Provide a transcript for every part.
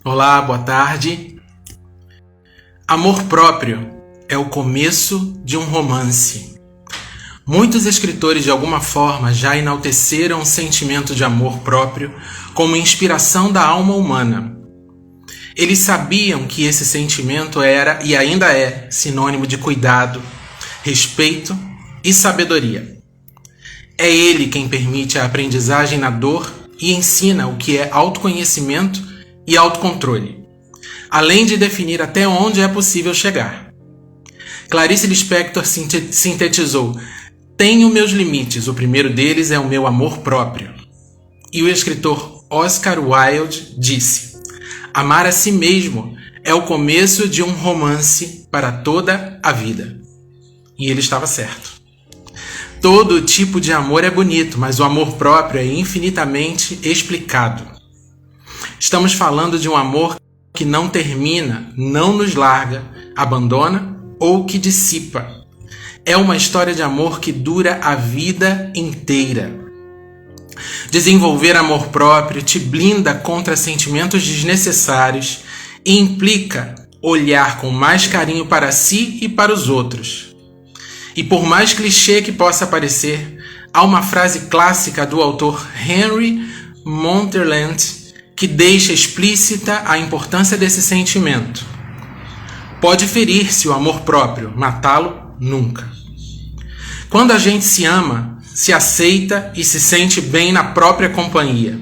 Olá, boa tarde. Amor próprio é o começo de um romance. Muitos escritores de alguma forma já enalteceram o sentimento de amor próprio como inspiração da alma humana. Eles sabiam que esse sentimento era e ainda é sinônimo de cuidado, respeito e sabedoria. É ele quem permite a aprendizagem na dor e ensina o que é autoconhecimento e autocontrole, além de definir até onde é possível chegar. Clarice Lispector sintetizou: tenho meus limites, o primeiro deles é o meu amor próprio. E o escritor Oscar Wilde disse: amar a si mesmo é o começo de um romance para toda a vida. E ele estava certo. Todo tipo de amor é bonito, mas o amor próprio é infinitamente explicado. Estamos falando de um amor que não termina, não nos larga, abandona ou que dissipa. É uma história de amor que dura a vida inteira. Desenvolver amor próprio te blinda contra sentimentos desnecessários e implica olhar com mais carinho para si e para os outros. E por mais clichê que possa parecer, há uma frase clássica do autor Henry Montagu que deixa explícita a importância desse sentimento. Pode ferir-se o amor próprio, matá-lo nunca. Quando a gente se ama, se aceita e se sente bem na própria companhia.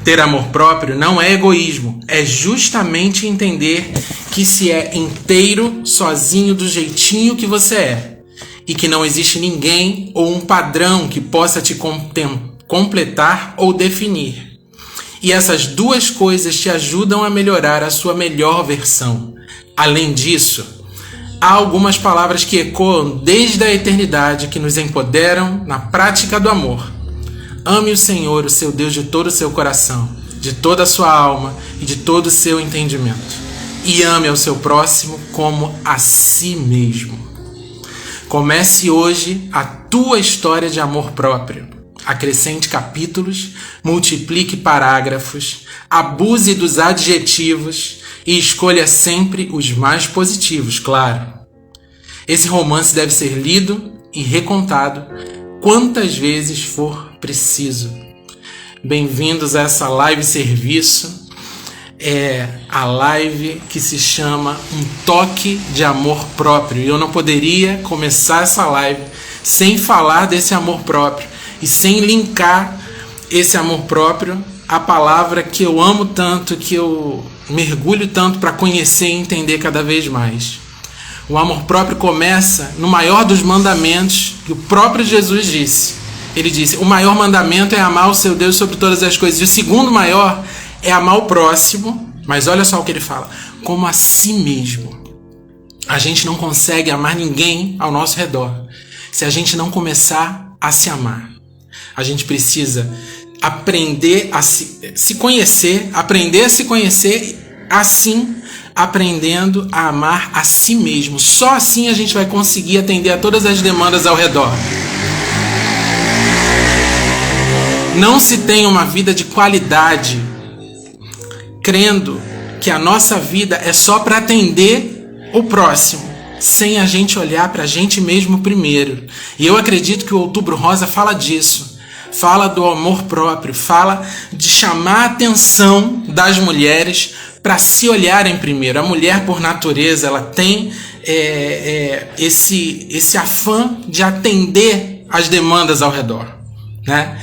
Ter amor próprio não é egoísmo, é justamente entender que se é inteiro, sozinho do jeitinho que você é, e que não existe ninguém ou um padrão que possa te completar ou definir. E essas duas coisas te ajudam a melhorar a sua melhor versão. Além disso, há algumas palavras que ecoam desde a eternidade que nos empoderam na prática do amor. Ame o Senhor, o seu Deus, de todo o seu coração, de toda a sua alma e de todo o seu entendimento. E ame ao seu próximo como a si mesmo. Comece hoje a tua história de amor próprio. Acrescente capítulos, multiplique parágrafos, abuse dos adjetivos e escolha sempre os mais positivos, claro. Esse romance deve ser lido e recontado quantas vezes for preciso. Bem-vindos a essa live serviço. É a live que se chama Um Toque de Amor Próprio. E eu não poderia começar essa live sem falar desse amor próprio. E sem linkar esse amor próprio à palavra que eu amo tanto, que eu mergulho tanto para conhecer e entender cada vez mais. O amor próprio começa no maior dos mandamentos que o próprio Jesus disse. Ele disse: o maior mandamento é amar o seu Deus sobre todas as coisas. E o segundo maior é amar o próximo, mas olha só o que ele fala, como a si mesmo. A gente não consegue amar ninguém ao nosso redor se a gente não começar a se amar. A gente precisa aprender a se conhecer, aprender a se conhecer, assim aprendendo a amar a si mesmo. Só assim a gente vai conseguir atender a todas as demandas ao redor. Não se tem uma vida de qualidade crendo que a nossa vida é só para atender o próximo, sem a gente olhar para a gente mesmo primeiro. E eu acredito que o Outubro Rosa fala disso. Fala do amor próprio, fala de chamar a atenção das mulheres para se olharem primeiro. A mulher, por natureza, ela tem esse afã de atender as demandas ao redor, né?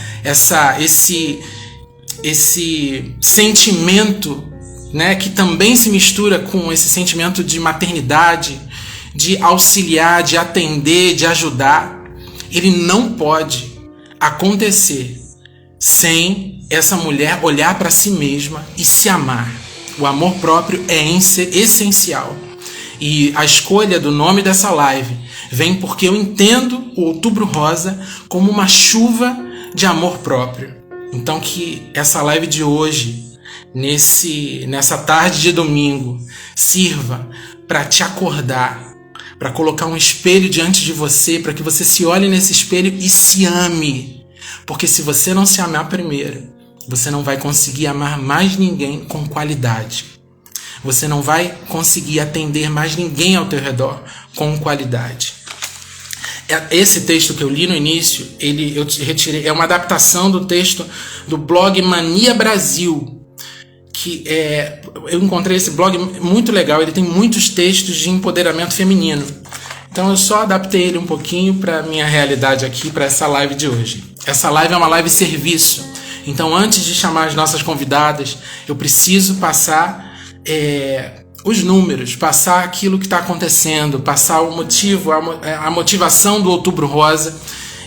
Esse sentimento, né, que também se mistura com esse sentimento de maternidade, de auxiliar, de atender, de ajudar, ele não pode acontecer sem essa mulher olhar para si mesma e se amar. O amor próprio é essencial. E a escolha do nome dessa live vem porque eu entendo o Outubro Rosa como uma chuva de amor próprio. Então que essa live de hoje, nessa tarde de domingo, sirva para te acordar, para colocar um espelho diante de você, para que você se olhe nesse espelho e se ame. Porque se você não se amar primeiro, você não vai conseguir amar mais ninguém com qualidade. Você não vai conseguir atender mais ninguém ao teu redor com qualidade. Esse texto que eu li no início, eu retirei, é uma adaptação do texto do blog Mania Brasil, eu encontrei esse blog muito legal. Ele tem muitos textos de empoderamento feminino. Então eu só adaptei ele um pouquinho para a minha realidade aqui, para essa live de hoje. Essa live é uma live serviço. Então, antes de chamar as nossas convidadas, eu preciso passar os números, passar aquilo que está acontecendo, passar o motivo, a motivação do Outubro Rosa.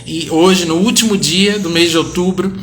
E hoje, no último dia do mês de outubro,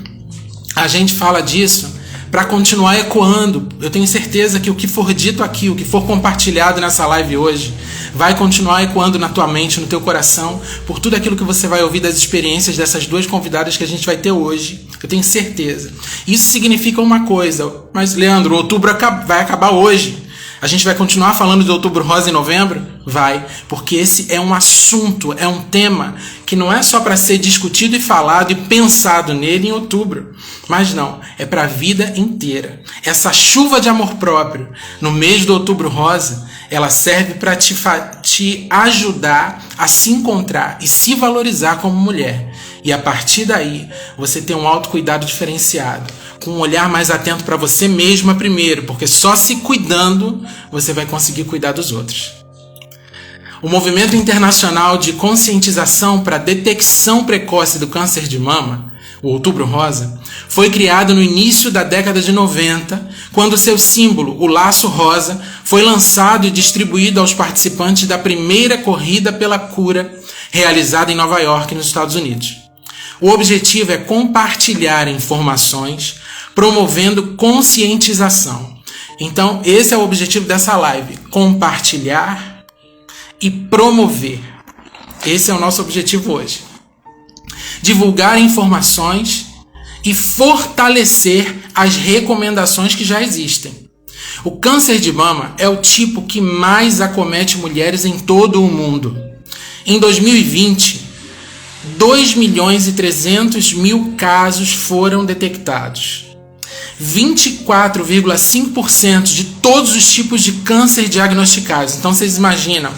a gente fala disso para continuar ecoando. Eu tenho certeza que o que for dito aqui, o que for compartilhado nessa live hoje, vai continuar ecoando na tua mente, no teu coração, por tudo aquilo que você vai ouvir das experiências dessas duas convidadas que a gente vai ter hoje. Eu tenho certeza. Isso significa uma coisa. Mas, Leandro, outubro vai acabar hoje. A gente vai continuar falando de Outubro Rosa em novembro? Vai, porque esse é um assunto, é um tema que não é só para ser discutido e falado e pensado nele em outubro, mas não, é para a vida inteira. Essa chuva de amor próprio no mês do Outubro Rosa, ela serve para te ajudar a se encontrar e se valorizar como mulher. E a partir daí, você ter um autocuidado diferenciado, com um olhar mais atento para você mesma primeiro, porque só se cuidando você vai conseguir cuidar dos outros. O Movimento Internacional de Conscientização para a Detecção Precoce do Câncer de Mama, o Outubro Rosa, foi criado no início da década de 90, quando seu símbolo, o laço rosa, foi lançado e distribuído aos participantes da primeira corrida pela cura, realizada em Nova York, nos Estados Unidos. O objetivo é compartilhar informações, promovendo conscientização. Então, esse é o objetivo dessa live: compartilhar e promover. Esse é o nosso objetivo hoje. Divulgar informações e fortalecer as recomendações que já existem. O câncer de mama é o tipo que mais acomete mulheres em todo o mundo. Em 2020, 2.300.000 casos foram detectados. 24,5% de todos os tipos de câncer diagnosticados. Então vocês imaginam,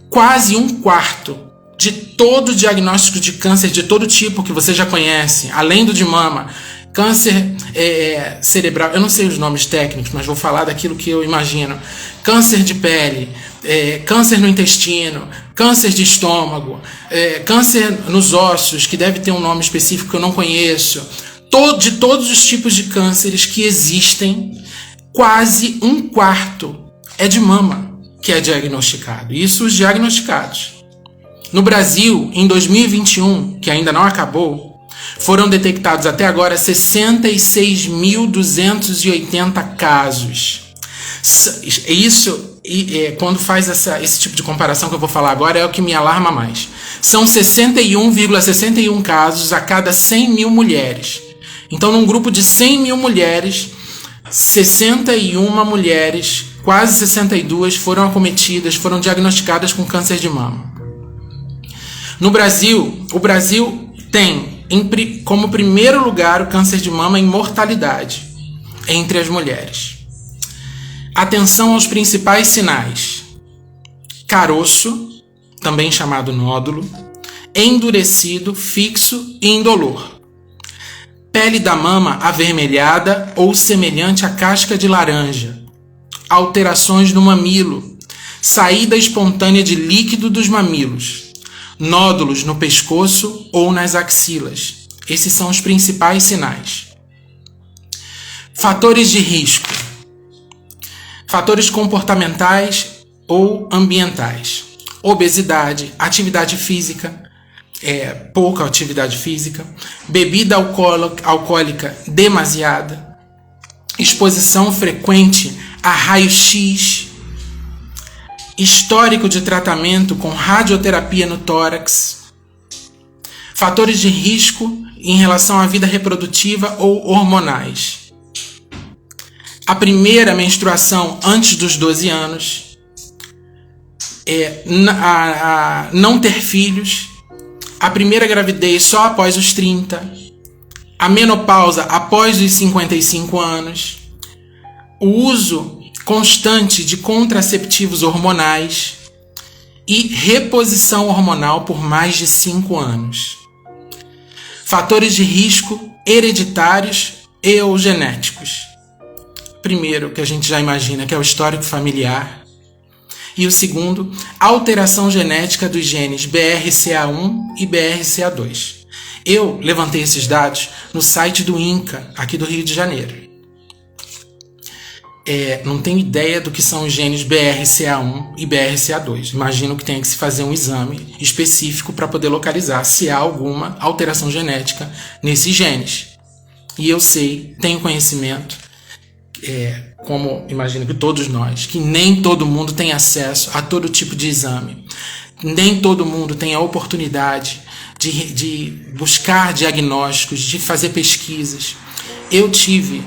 quase um quarto de todo diagnóstico de câncer de todo tipo que você já conhece, além do de mama, câncer cerebral, eu não sei os nomes técnicos, mas vou falar daquilo que eu imagino. Câncer de pele, câncer no intestino, câncer de estômago, câncer nos ossos, que deve ter um nome específico que eu não conheço. De todos os tipos de cânceres que existem, quase um quarto é de mama que é diagnosticado. Isso os diagnosticados. No Brasil, em 2021, que ainda não acabou, foram detectados até agora 66.280 casos. Isso, quando faz esse tipo de comparação que eu vou falar agora, é o que me alarma mais. São 61,61 casos a cada 100.000 mulheres. Então, num grupo de 100.000 mulheres, 61 mulheres, quase 62, foram acometidas, foram diagnosticadas com câncer de mama. No Brasil, o Brasil tem como primeiro lugar o câncer de mama em mortalidade entre as mulheres. Atenção aos principais sinais: caroço, também chamado nódulo, endurecido, fixo e indolor. Pele da mama avermelhada ou semelhante à casca de laranja. Alterações no mamilo. Saída espontânea de líquido dos mamilos. Nódulos no pescoço ou nas axilas. Esses são os principais sinais. Fatores de risco. Fatores comportamentais ou ambientais. Obesidade, atividade física, pouca atividade física, bebida alcoólica demasiada, exposição frequente a raio-x, histórico de tratamento com radioterapia no tórax, fatores de risco em relação à vida reprodutiva ou hormonais, a primeira menstruação antes dos 12 anos, não ter filhos, a primeira gravidez só após os 30, a menopausa após os 55 anos, o uso constante de contraceptivos hormonais e reposição hormonal por mais de 5 anos. Fatores de risco hereditários e ou genéticos. Primeiro, que a gente já imagina, que é o histórico familiar. E o segundo, alteração genética dos genes BRCA1 e BRCA2. Eu levantei esses dados no site do INCA, aqui do Rio de Janeiro. Não tenho ideia do que são os genes BRCA1 e BRCA2. Imagino que tenha que se fazer um exame específico para poder localizar se há alguma alteração genética nesses genes. E eu sei, tenho conhecimento, como imagino que todos nós, que nem todo mundo tem acesso a todo tipo de exame. Nem todo mundo tem a oportunidade de buscar diagnósticos, de fazer pesquisas. Eu tive,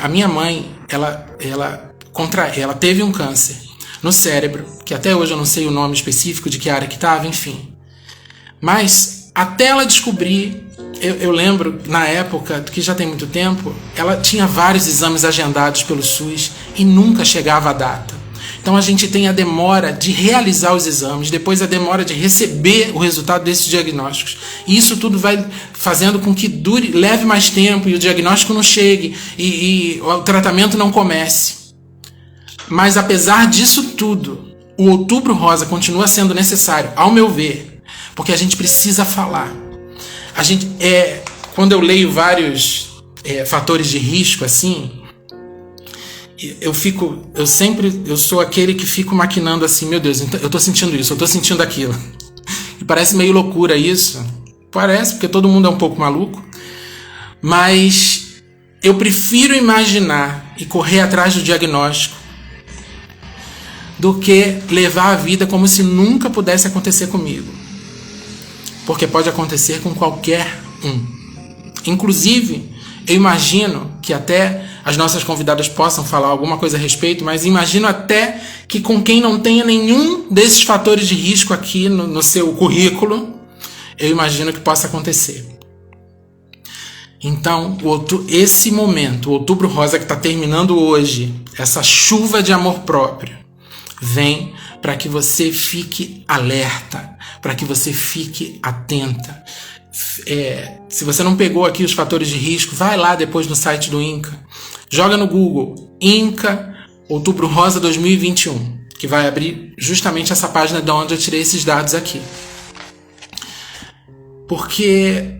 a minha mãe, ela teve um câncer no cérebro, que até hoje eu não sei o nome específico de que área que estava, enfim. Mas até ela descobrir, eu lembro, na época, que já tem muito tempo, ela tinha vários exames agendados pelo SUS e nunca chegava a data. Então a gente tem a demora de realizar os exames, depois a demora de receber o resultado desses diagnósticos. E isso tudo vai fazendo com que leve mais tempo e o diagnóstico não chegue e o tratamento não comece. Mas apesar disso tudo, o Outubro Rosa continua sendo necessário, ao meu ver, porque a gente precisa falar. Quando eu leio vários fatores de risco assim, eu sou aquele que fico maquinando assim, meu Deus, então, eu tô sentindo isso, eu tô sentindo aquilo. E parece meio loucura isso. Parece, porque todo mundo é um pouco maluco. Mas eu prefiro imaginar e correr atrás do diagnóstico do que levar a vida como se nunca pudesse acontecer comigo. Porque pode acontecer com qualquer um. Inclusive, eu imagino que até as nossas convidadas possam falar alguma coisa a respeito, mas imagino até que com quem não tenha nenhum desses fatores de risco aqui no seu currículo, eu imagino que possa acontecer. Então, esse momento, o Outubro Rosa que está terminando hoje, essa chuva de amor próprio, vem para que você fique alerta, para que você fique atenta. Se você não pegou aqui os fatores de risco, vai lá depois no site do INCA, joga no Google INCA Outubro Rosa 2021, que vai abrir justamente essa página de onde eu tirei esses dados aqui. Porque,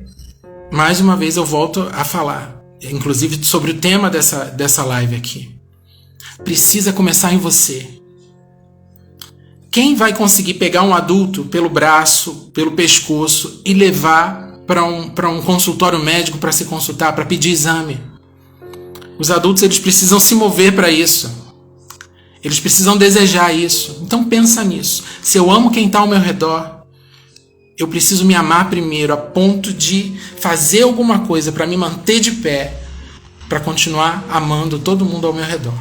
mais uma vez, eu volto a falar, inclusive sobre o tema dessa live aqui. Precisa começar em você. Quem vai conseguir pegar um adulto pelo braço, pelo pescoço e levar para um consultório médico para se consultar, para pedir exame? Os adultos, eles precisam se mover para isso. Eles precisam desejar isso. Então pensa nisso. Se eu amo quem está ao meu redor, eu preciso me amar primeiro, a ponto de fazer alguma coisa para me manter de pé, para continuar amando todo mundo ao meu redor.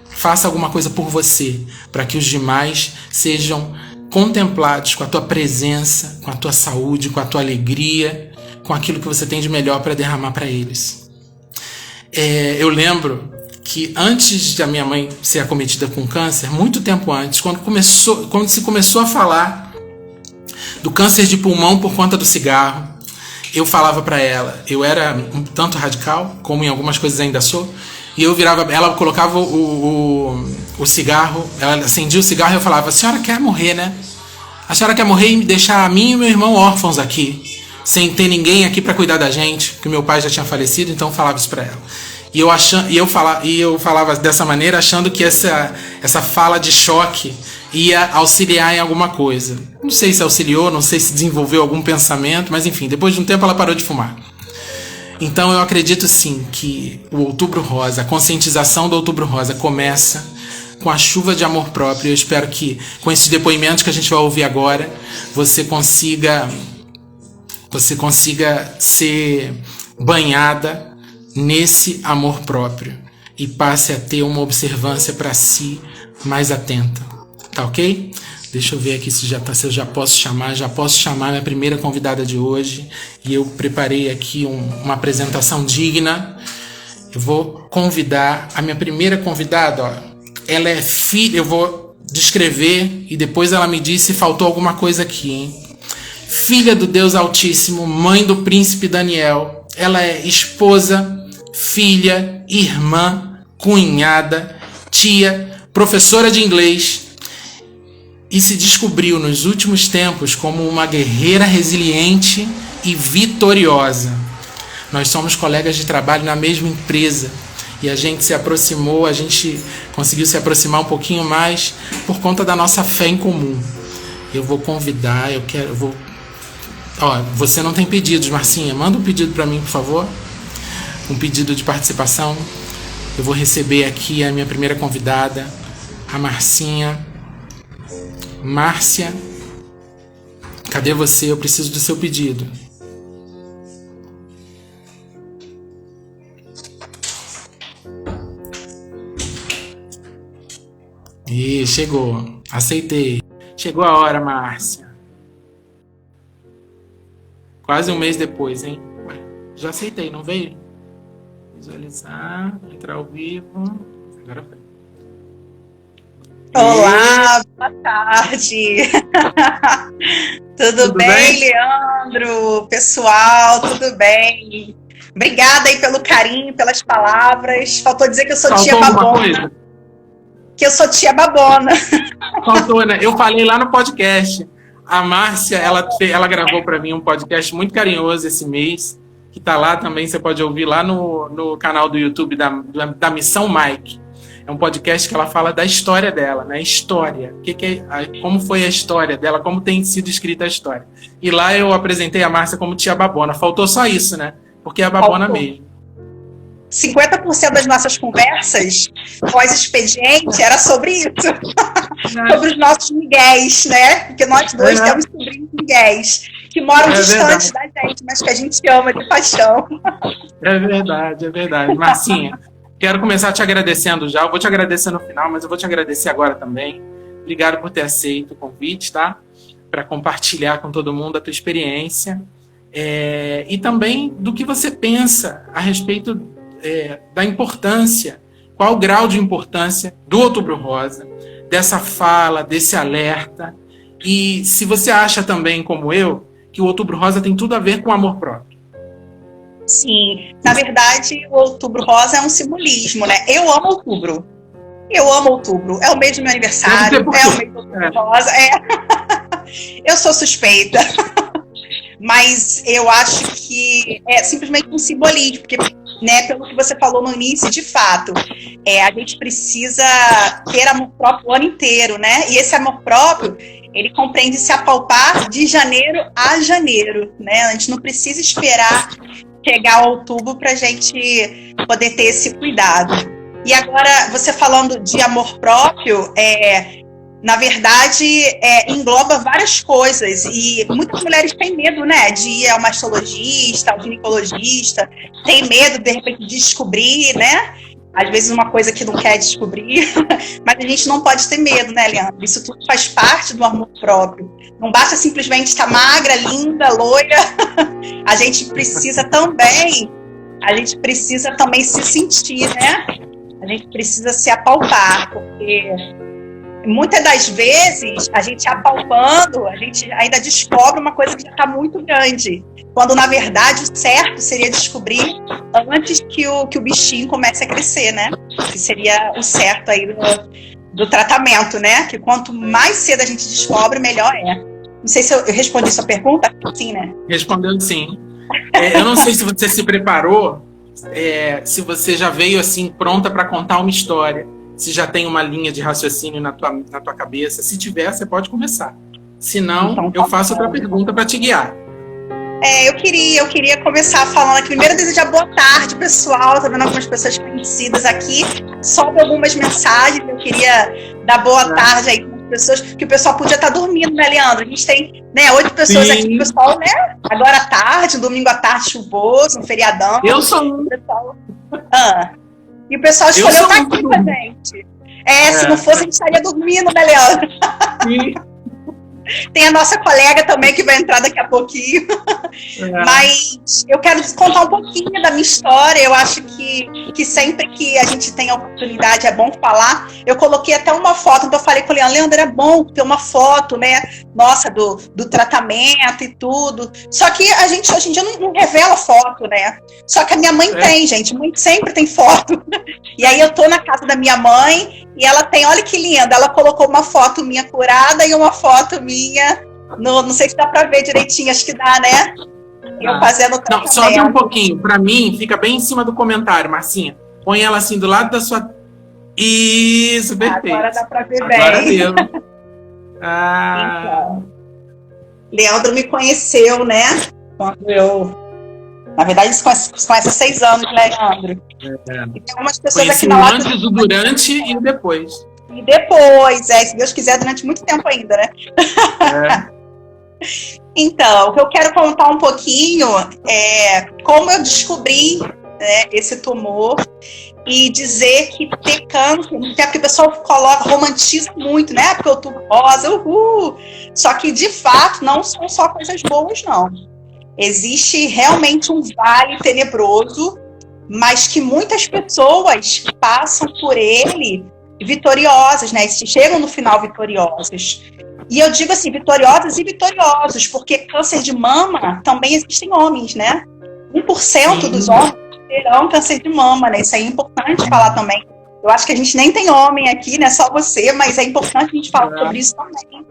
Faça alguma coisa por você, para que os demais sejam contemplados com a tua presença, com a tua saúde, com a tua alegria, com aquilo que você tem de melhor para derramar para eles. Eu lembro que antes da minha mãe ser acometida com câncer, muito tempo antes, quando se começou a falar do câncer de pulmão por conta do cigarro, eu falava para ela, eu era um tanto radical, como em algumas coisas ainda sou, e eu virava, ela colocava o cigarro, ela acendia o cigarro e eu falava: a senhora quer morrer, né? A senhora quer morrer e deixar a mim e meu irmão órfãos aqui, sem ter ninguém aqui para cuidar da gente, porque meu pai já tinha falecido, então eu falava isso para ela. E eu falava dessa maneira, achando que essa fala de choque ia auxiliar em alguma coisa. Não sei se auxiliou, não sei se desenvolveu algum pensamento, mas enfim, depois de um tempo ela parou de fumar. Então eu acredito sim que o Outubro Rosa, a conscientização do Outubro Rosa começa com a chuva de amor próprio. Eu espero que com esses depoimentos que a gente vai ouvir agora, você consiga ser banhada nesse amor próprio e passe a ter uma observância para si mais atenta. Tá ok? Deixa eu ver aqui se eu já posso chamar. Já posso chamar minha primeira convidada de hoje. E eu preparei aqui uma apresentação digna. Eu vou convidar a minha primeira convidada. Ó, ela é filha. Eu vou descrever e depois ela me diz se faltou alguma coisa aqui, hein? Filha do Deus Altíssimo, mãe do príncipe Daniel. Ela é esposa, filha, irmã, cunhada, tia, professora de inglês. E se descobriu nos últimos tempos como uma guerreira resiliente e vitoriosa. Nós somos colegas de trabalho na mesma empresa e a gente se aproximou, a gente conseguiu se aproximar um pouquinho mais por conta da nossa fé em comum. Eu vou convidar, você não tem pedidos, Marcinha, manda um pedido para mim, por favor. Um pedido de participação. Eu vou receber aqui a minha primeira convidada, a Marcinha. Márcia, cadê você? Eu preciso do seu pedido. Ih, chegou. Aceitei. Chegou a hora, Márcia. Quase um mês depois, hein? Já aceitei, não veio? Visualizar, entrar ao vivo. Agora foi. Olá, boa tarde. Tudo bem, Leandro? Pessoal, tudo bem? Obrigada aí pelo carinho, pelas palavras. Faltou dizer que eu sou tia babona. Que eu sou tia babona. Faltou, né? Eu falei lá no podcast. A Márcia, ela gravou para mim um podcast muito carinhoso esse mês, que tá lá também, você pode ouvir lá no canal do YouTube da Missão Mike. É um podcast que ela fala da história dela, né? História. Como foi a história dela, como tem sido escrita a história. E lá eu apresentei a Márcia como tia babona. Faltou só isso, né? Porque é a babona mesmo. 50% das nossas conversas pós-expediente era sobre isso. Sobre os nossos miguéis, né? Porque nós dois temos sobrinhos miguéis que moram distantes da gente, mas que a gente ama de paixão. É verdade. Marcinha, quero começar te agradecendo já. Eu vou te agradecer no final, mas eu vou te agradecer agora também. Obrigado por ter aceito o convite, tá? Para compartilhar com todo mundo a tua experiência. E também do que você pensa a respeito da importância, qual o grau de importância do Outubro Rosa, dessa fala, desse alerta. E se você acha também, como eu, que o Outubro Rosa tem tudo a ver com amor próprio. Sim, na verdade o Outubro Rosa é um simbolismo, né? Eu amo outubro, é o mês do meu aniversário, é o mês do Outubro Rosa, eu sou suspeita, mas eu acho que é simplesmente um simbolismo, porque, né, pelo que você falou no início, de fato, a gente precisa ter amor próprio o ano inteiro, né? E esse amor próprio, ele compreende se apalpar de janeiro a janeiro, né? A gente não precisa esperar chegar ao outubro para a gente poder ter esse cuidado. E agora, você falando de amor próprio, na verdade, engloba várias coisas. E muitas mulheres têm medo, né, de ir ao mastologista, ao ginecologista, tem medo, de repente, de descobrir, né? Às vezes uma coisa que não quer descobrir, mas a gente não pode ter medo, né, Leandro? Isso tudo faz parte do amor próprio. Não basta simplesmente estar magra, linda, loira. A gente precisa também se sentir, né? A gente precisa se apalpar, porque muitas das vezes a gente apalpando, a gente ainda descobre uma coisa que já está muito grande. Quando, na verdade, o certo seria descobrir antes que o bichinho comece a crescer, né? Que seria o certo aí do tratamento, né? Que quanto mais cedo a gente descobre, melhor é. Não sei se eu respondi sua pergunta. Sim, né? Respondeu sim. Eu não sei se você se preparou, se você já veio assim pronta para contar uma história, se já tem uma linha de raciocínio na tua cabeça. Se tiver, você pode começar. Se não, então, eu faço outra pergunta para te guiar. Eu queria começar falando aqui. Primeiro, desejar boa tarde, pessoal. Tô vendo algumas pessoas conhecidas aqui. Sobe algumas mensagens. Eu queria dar boa tarde aí para as pessoas, que o pessoal podia estar dormindo, né, Leandro? A gente tem, né, 8 pessoas Sim. aqui, o pessoal, né? Agora à tarde, um domingo à tarde chuvoso, um feriadão. Eu sou um. E o pessoal escolheu estar aqui com a gente. Se não fosse, a gente estaria dormindo, né, Leandro? Sim. Tem a nossa colega também que vai entrar daqui a pouquinho. Mas eu quero contar um pouquinho da minha história. Eu acho que sempre que a gente tem a oportunidade é bom falar. Eu coloquei até uma foto, então eu falei com o Leandro, é bom ter uma foto, né? Nossa, do tratamento e tudo. Só que a gente hoje em dia não revela foto, né? Só que a minha mãe tem, gente. Mãe sempre tem foto. E aí eu tô na casa da minha mãe e ela tem, olha que linda, ela colocou uma foto minha curada e uma foto minha, não sei se dá pra ver direitinho, acho que dá, né? Eu fazendo o tratamento. Não, sobe um pouquinho, pra mim fica bem em cima do comentário, Marcinha. Põe ela assim do lado da sua... Isso, perfeito. Agora dá pra ver agora bem. Deu. Então, Leandro me conheceu, né? Quando eu... Na verdade, se conhece há 6 anos, né, Leandro? E tem algumas pessoas conheci aqui na live. Antes, o durante e o depois. E depois, se Deus quiser, durante muito tempo ainda, né? Então, o que eu quero contar um pouquinho é como eu descobri, né, esse tumor e dizer que ter câncer, até porque o pessoal romantiza muito, né? Porque o outubro rosa, Só que, de fato, não são só coisas boas, não. Existe realmente um vale tenebroso, mas que muitas pessoas passam por ele vitoriosas, né? Chegam no final vitoriosas. E eu digo assim, vitoriosas e vitoriosos, porque câncer de mama também existem homens, né? 1% dos homens terão câncer de mama, né? Isso é importante falar também. Eu acho que a gente nem tem homem aqui, né? Só você, mas é importante a gente falar sobre isso também.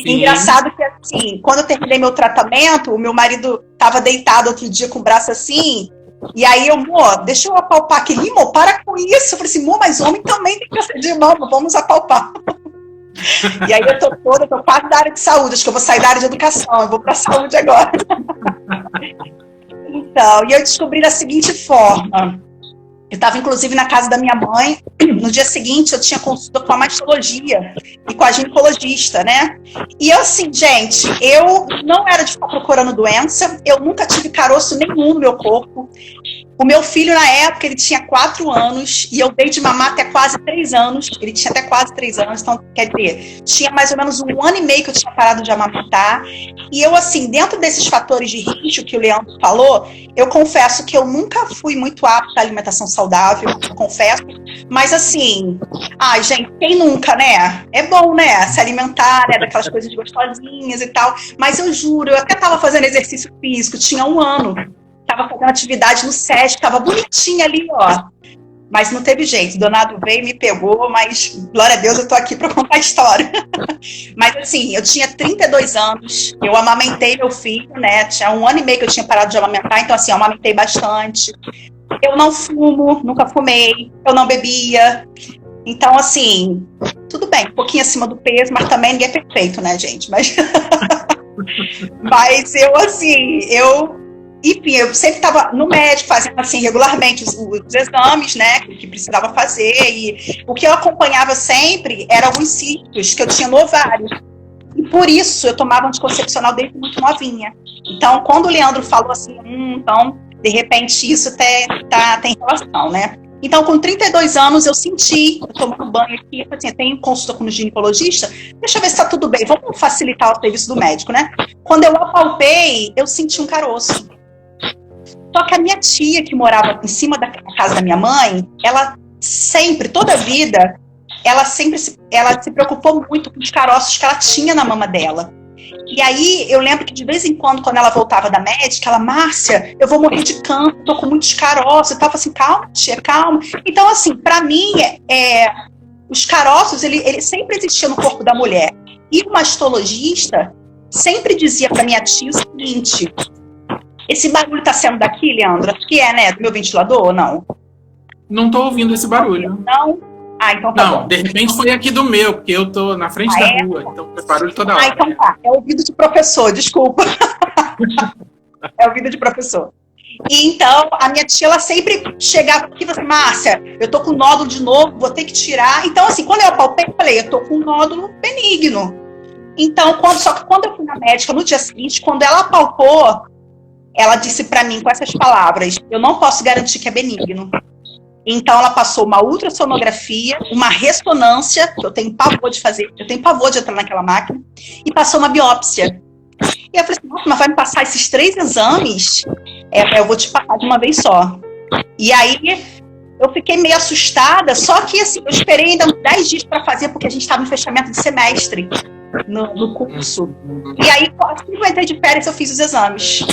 Engraçado que, assim, quando eu terminei meu tratamento, o meu marido estava deitado outro dia com o braço assim, e aí eu, deixa eu apalpar aqui. Para com isso. Eu falei assim, mas homem também tem câncer de mama, vamos apalpar. E aí eu tô quase da área de saúde, acho que eu vou sair da área de educação, eu vou para a saúde agora. Então, e eu descobri da seguinte forma. Eu estava, inclusive, na casa da minha mãe. No dia seguinte, eu tinha consulta com a mastologia e com a ginecologista, né? E eu, assim, gente, eu não era de ficar procurando doença. Eu nunca tive caroço nenhum no meu corpo. O meu filho, na época, ele tinha 4 anos e eu dei de mamar até quase 3 anos. Ele tinha até quase 3 anos, então, quer dizer, tinha mais ou menos 1 ano e meio que eu tinha parado de amamentar. E eu, assim, dentro desses fatores de risco que o Leandro falou, eu confesso que eu nunca fui muito apta à alimentação saudável, confesso. Mas, assim, gente, quem nunca, né? É bom, né? Se alimentar, né? Daquelas coisas gostosinhas e tal. Mas eu juro, eu até estava fazendo exercício físico, tinha 1 ano. Estava fazendo atividade no SESC, estava bonitinha ali, Mas não teve jeito. Donado veio e me pegou, mas, glória a Deus, eu tô aqui para contar a história. Mas, assim, eu tinha 32 anos, eu amamentei meu filho, né? Tinha 1 ano e meio que eu tinha parado de amamentar, então, assim, eu amamentei bastante. Eu não fumo, nunca fumei, eu não bebia. Então, assim, tudo bem, um pouquinho acima do peso, mas também ninguém é perfeito, né, gente? Mas eu, assim, enfim, eu sempre estava no médico fazendo assim regularmente os exames, né, que precisava fazer, e o que eu acompanhava sempre eram alguns cílios que eu tinha no ovário. E por isso eu tomava anticoncepcional desde muito novinha. Então, quando o Leandro falou assim, então, de repente isso tem relação, né? Então, com 32 anos, eu senti, eu tomando banho aqui, assim, tenho consulta com o ginecologista, deixa eu ver se tá tudo bem, vamos facilitar o serviço do médico, né? Quando eu apalpei, eu senti um caroço. Só que a minha tia, que morava em cima da casa da minha mãe, ela sempre, toda a vida, ela se preocupou muito com os caroços que ela tinha na mama dela. E aí, eu lembro que de vez em quando ela voltava da médica, ela, Márcia, eu vou morrer de câncer, tô com muitos caroços. Eu tava assim, calma, tia, calma. Então, assim, pra mim, os caroços, ele sempre existiam no corpo da mulher. E o mastologista sempre dizia pra minha tia o seguinte... Esse barulho tá sendo daqui, Leandro? Acho que né? Do meu ventilador ou não? Não tô ouvindo esse barulho. Não? Então tá bom. De repente foi aqui do meu, porque eu tô na frente da rua, então é barulho toda hora. Então tá. É ouvido de professor, desculpa. É ouvido de professor. E então, a minha tia, ela sempre chegava aqui e falava assim, Márcia, eu tô com nódulo de novo, vou ter que tirar. Então, assim, quando eu apalpei, eu falei, eu tô com um nódulo benigno. Então, só que quando eu fui na médica, no dia seguinte, quando ela apalpou, ela disse pra mim com essas palavras, eu não posso garantir que é benigno. Então, ela passou uma ultrassonografia, uma ressonância, que eu tenho pavor de fazer, eu tenho pavor de entrar naquela máquina, e passou uma biópsia. E eu falei assim, nossa, mas vai me passar esses 3 exames? Eu vou te passar de uma vez só. E aí, eu fiquei meio assustada, só que assim, eu esperei ainda 10 dias para fazer, porque a gente estava em fechamento de semestre no curso. E aí, assim que eu entrei de férias, eu fiz os exames.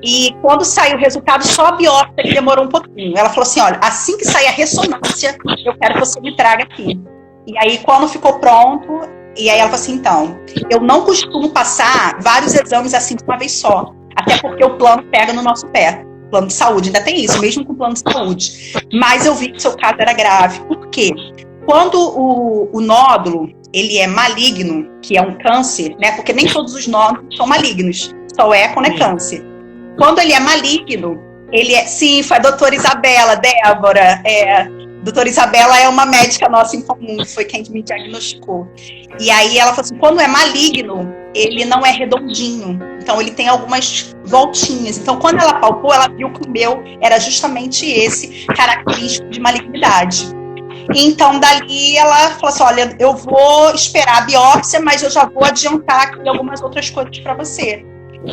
E quando saiu o resultado, só a biópsia que demorou um pouquinho. Ela falou assim, olha, assim que sair a ressonância, eu quero que você me traga aqui. E aí, quando ficou pronto, e aí ela falou assim, então, eu não costumo passar vários exames assim de uma vez só, até porque o plano pega no nosso pé. Plano de saúde, ainda tem isso, mesmo com plano de saúde. Mas eu vi que o seu caso era grave. Por quê? Quando o nódulo, ele é maligno, que é um câncer, né? Porque nem todos os nódulos são malignos, só é quando é câncer. Quando ele é maligno, ele é... Sim, foi a doutora Isabela, Débora. Doutora Isabela é uma médica nossa em comum, foi quem me diagnosticou. E aí ela falou assim, quando é maligno, ele não é redondinho. Então ele tem algumas voltinhas. Então quando ela palpou, ela viu que o meu era justamente esse característico de malignidade. Então dali ela falou assim, olha, eu vou esperar a biópsia, mas eu já vou adiantar aqui algumas outras coisas para você.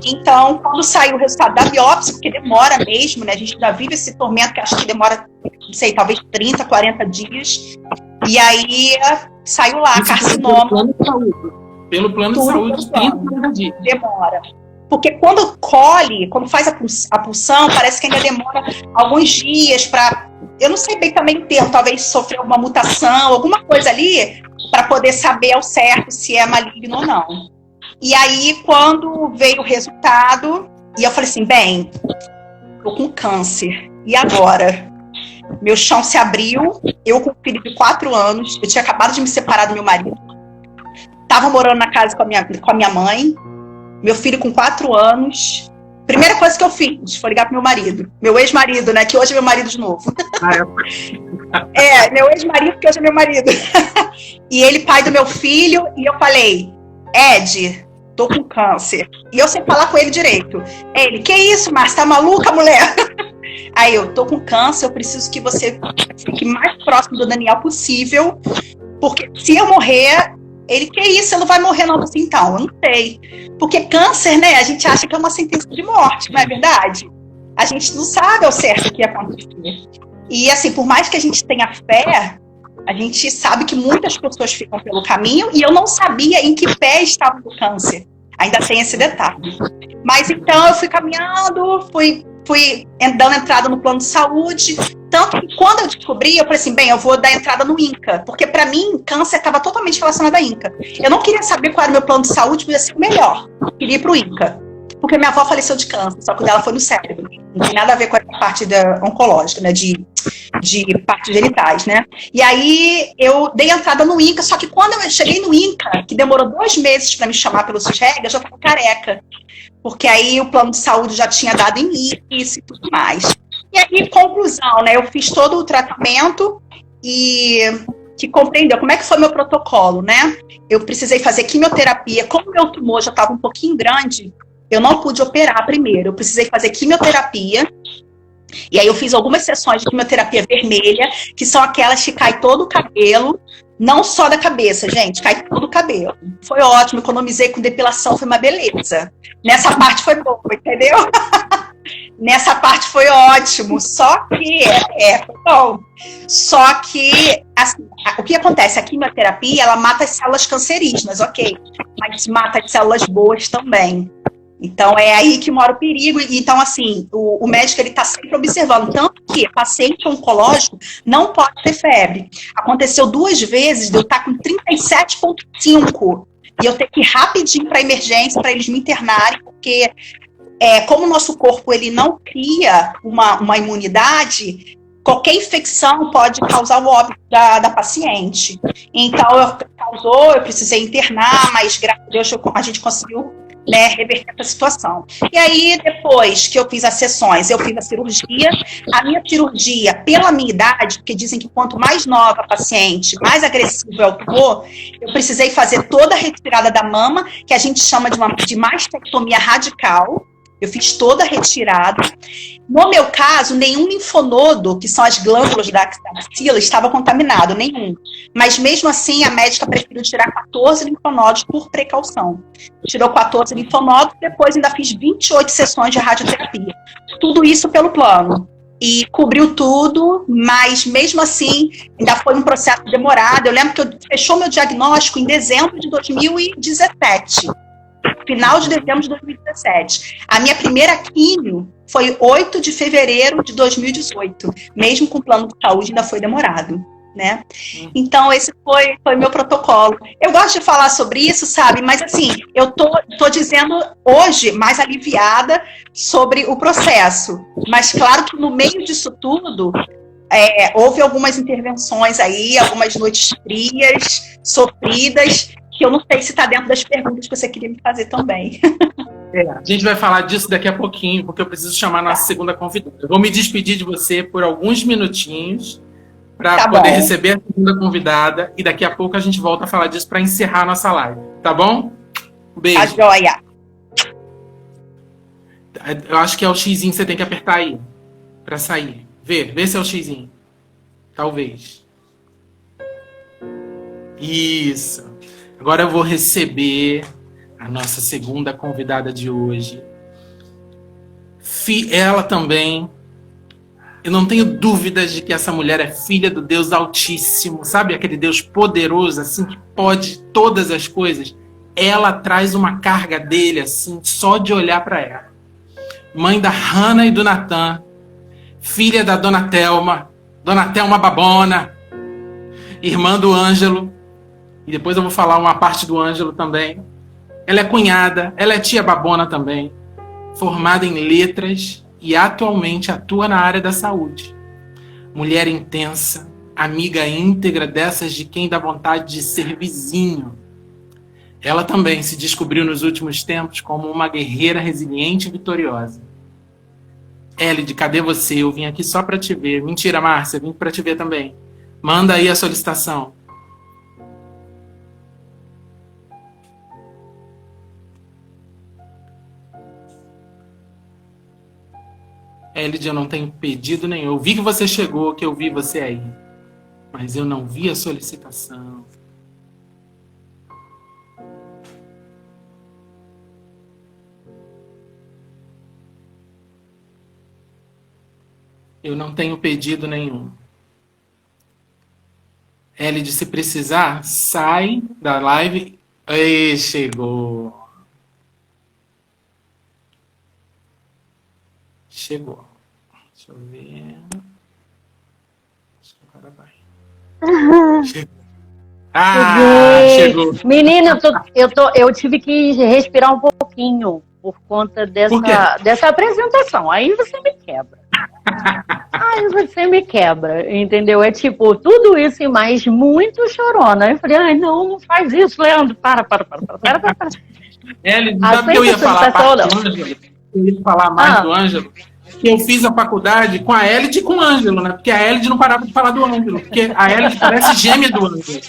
Então, quando saiu o resultado da biópsia, porque demora mesmo, né? A gente já vive esse tormento que acho que demora, não sei, talvez 30, 40 dias. E aí saiu lá, isso carcinoma. Pelo plano de saúde, 30, 40 dias. Demora. Porque quando colhe, quando faz a pulsão, parece que ainda demora alguns dias para... Eu não sei bem também o termo, talvez sofrer alguma mutação, alguma coisa ali, para poder saber ao certo se é maligno ou não. E aí, quando veio o resultado, e eu falei assim, bem, tô com câncer, e agora? Meu chão se abriu, eu com um filho de 4 anos, eu tinha acabado de me separar do meu marido, tava morando na casa com a minha mãe, meu filho com 4 anos. Primeira coisa que eu fiz foi ligar pro meu marido, meu ex-marido, né, que hoje é meu marido de novo. Meu ex-marido, que hoje é meu marido. E ele, pai do meu filho, e eu falei, Ed, tô com câncer. E eu sem falar com ele direito. Ele, que isso, Márcia, tá maluca, mulher? Aí eu, tô com câncer, eu preciso que você fique mais próximo do Daniel possível, porque se eu morrer... Ele, que isso, você não vai morrer não? Assim, então, eu não sei. Porque câncer, né, a gente acha que é uma sentença de morte, não é verdade? A gente não sabe ao certo o que ia acontecer. E assim, por mais que a gente tenha fé, a gente sabe que muitas pessoas ficam pelo caminho, e eu não sabia em que pé estava o câncer. Ainda tem esse detalhe. Mas então eu fui caminhando, fui dando entrada no plano de saúde. Tanto que quando eu descobri, eu falei assim, bem, eu vou dar entrada no INCA. Porque para mim, câncer estava totalmente relacionado a INCA. Eu não queria saber qual era o meu plano de saúde, podia ser o melhor. Eu queria ir pro INCA. Porque minha avó faleceu de câncer, só que o dela foi no cérebro. Não tem nada a ver com a parte oncológica, né, de partes genitais, né? E aí eu dei entrada no INCA, só que quando eu cheguei no INCA, que demorou 2 meses para me chamar pelo SUSREG, eu já estava careca. Porque aí o plano de saúde já tinha dado início e tudo mais. E aí, conclusão, né? Eu fiz todo o tratamento e que compreendeu como é que foi meu protocolo, né? Eu precisei fazer quimioterapia. Como meu tumor já estava um pouquinho grande, eu não pude operar primeiro. Eu precisei fazer quimioterapia. E aí eu fiz algumas sessões de quimioterapia vermelha, que são aquelas que cai todo o cabelo, não só da cabeça, gente, cai todo o cabelo. Foi ótimo, economizei com depilação, foi uma beleza. Nessa parte foi boa, entendeu? Nessa parte foi ótimo, só que foi bom. Só que, assim, o que acontece? A quimioterapia, ela mata as células cancerígenas, ok? Mas mata as células boas também. Então, é aí que mora o perigo. Então, assim, o médico, ele tá sempre observando. Tanto que paciente oncológico não pode ter febre. Aconteceu 2 vezes de eu estar com 37,5 e eu ter que ir rapidinho para emergência, para eles me internarem, porque... como o nosso corpo ele não cria uma imunidade, qualquer infecção pode causar o óbito da paciente. Então, eu precisei internar, mas graças a Deus a gente conseguiu, né, reverter essa situação. E aí, depois que eu fiz as sessões, eu fiz a cirurgia. A minha cirurgia, pela minha idade, porque dizem que quanto mais nova a paciente, mais agressivo é o tumor, eu precisei fazer toda a retirada da mama, que a gente chama de mastectomia radical. Eu fiz toda a retirada. No meu caso, nenhum linfonodo, que são as glândulas da axila, estava contaminado, nenhum. Mas mesmo assim, a médica preferiu tirar 14 linfonodos por precaução. Tirou 14 linfonodos, depois ainda fiz 28 sessões de radioterapia. Tudo isso pelo plano. E cobriu tudo, mas mesmo assim, ainda foi um processo demorado. Eu lembro que fechou meu diagnóstico em dezembro de 2017. Final de dezembro de 2017. A minha primeira químio foi 8 de fevereiro de 2018. Mesmo com o plano de saúde, ainda foi demorado, né? Então, esse foi meu protocolo. Eu gosto de falar sobre isso, sabe? Mas, assim, eu tô dizendo hoje, mais aliviada, sobre o processo. Mas, claro que no meio disso tudo, houve algumas intervenções aí, algumas noites frias, sofridas, que eu não sei se está dentro das perguntas que você queria me fazer também. A gente vai falar disso daqui a pouquinho, porque eu preciso chamar a nossa segunda convidada. Eu vou me despedir de você por alguns minutinhos para poder receber a segunda convidada e daqui a pouco a gente volta a falar disso para encerrar a nossa live. Tá bom? Um beijo. Tá joia. Eu acho que é o xizinho que você tem que apertar aí para sair. Vê se é o xizinho. Talvez. Isso. Agora eu vou receber a nossa segunda convidada de hoje. Ela também, eu não tenho dúvidas de que essa mulher é filha do Deus Altíssimo, sabe? Aquele Deus poderoso, assim, que pode todas as coisas. Ela traz uma carga dele, assim, só de olhar para ela. Mãe da Hannah e do Natan, filha da Dona Thelma Babona, irmã do Ângelo, e depois eu vou falar uma parte do Ângelo também. Ela é cunhada, ela é tia Babona também, formada em letras e atualmente atua na área da saúde. Mulher intensa, amiga íntegra dessas de quem dá vontade de ser vizinho. Ela também se descobriu nos últimos tempos como uma guerreira resiliente e vitoriosa. Elide, cadê você? Eu vim aqui só para te ver. Mentira, Márcia, vim para te ver também. Manda aí a solicitação. Elide, eu não tenho pedido nenhum. Eu vi que você chegou, que eu vi você aí. Mas eu não vi a solicitação. Eu não tenho pedido nenhum. Elide, se precisar, sai da live. Ei, chegou. Chegou. Deixa eu ver. Acho que agora vai. Chegou. Menina, eu tive que respirar um pouquinho por conta dessa apresentação. Aí você me quebra. Entendeu? É tipo, tudo isso e mais muito chorona. Eu falei, ai, não faz isso, Leandro. Para. Sabe que eu ia falar do Ângelo? Eu ia falar mais do Ângelo. Que eu fiz a faculdade com a Elide e com o Ângelo, né? Porque a Elide não parava de falar do Ângelo. Porque a Elide parece gêmea do Ângelo.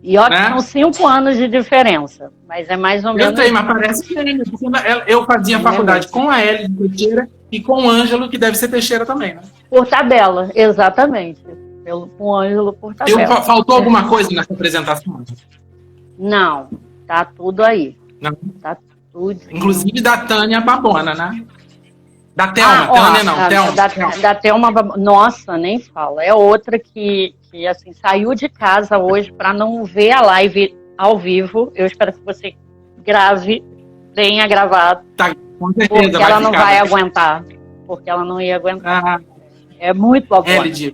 E ó, né? São 5 anos de diferença. Mas é mais ou menos. Eu sei, mas parece gêmea. Eu fazia faculdade com a Elide Teixeira e com o Ângelo, que deve ser Teixeira também, né? Por tabela, exatamente. Com o Ângelo por tabela. Faltou alguma coisa nessa apresentação? Não, tá tudo aí. Não. Tá tudo. Inclusive da Tânia Babona, né? Da Thelma, Da Thelma, nossa, nem fala. É outra que assim, saiu de casa hoje para não ver a live ao vivo. Eu espero que você grave, tenha gravado. Tá, com certeza. Porque ela não vai aguentar. Porque ela não ia aguentar. É muito bom. Elide,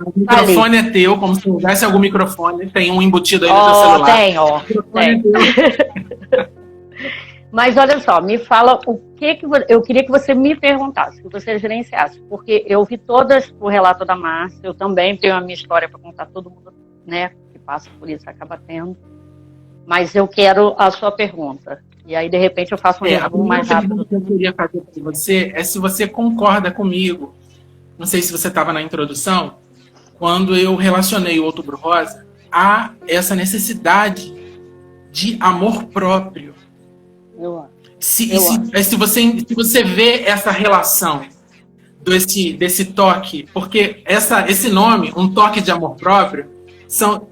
o microfone é teu, como se tivesse algum microfone. Tem um embutido aí no teu celular. Tem. Mas olha só, me fala o que eu queria que você me perguntasse, que você gerenciasse, porque eu vi todas o relato da Márcia, eu também tenho a minha história para contar, todo mundo, né, que passa por isso acaba tendo, mas eu quero a sua pergunta, e aí de repente eu faço um resumo mais rápido. O que eu queria fazer para você é se você concorda comigo, não sei se você estava na introdução, quando eu relacionei o Outubro Rosa a essa necessidade de amor próprio. Se você vê essa relação desse toque, porque esse nome, um toque de amor próprio,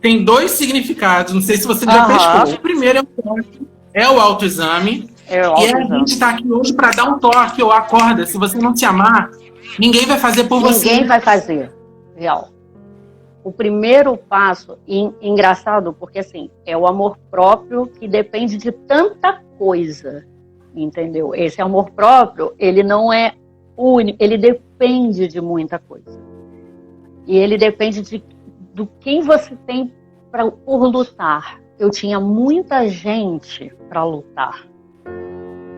tem dois significados, não sei se você já pescou. O primeiro é o autoexame, e a gente está aqui hoje para dar um toque, ou acorda, se você não se amar, ninguém vai fazer por você. Ninguém vai fazer, real. O primeiro passo, engraçado, porque assim, é o amor próprio que depende de tanta coisa, entendeu? Esse amor próprio, ele não é único, ele depende de muita coisa. E ele depende do quem você tem por lutar. Eu tinha muita gente para lutar.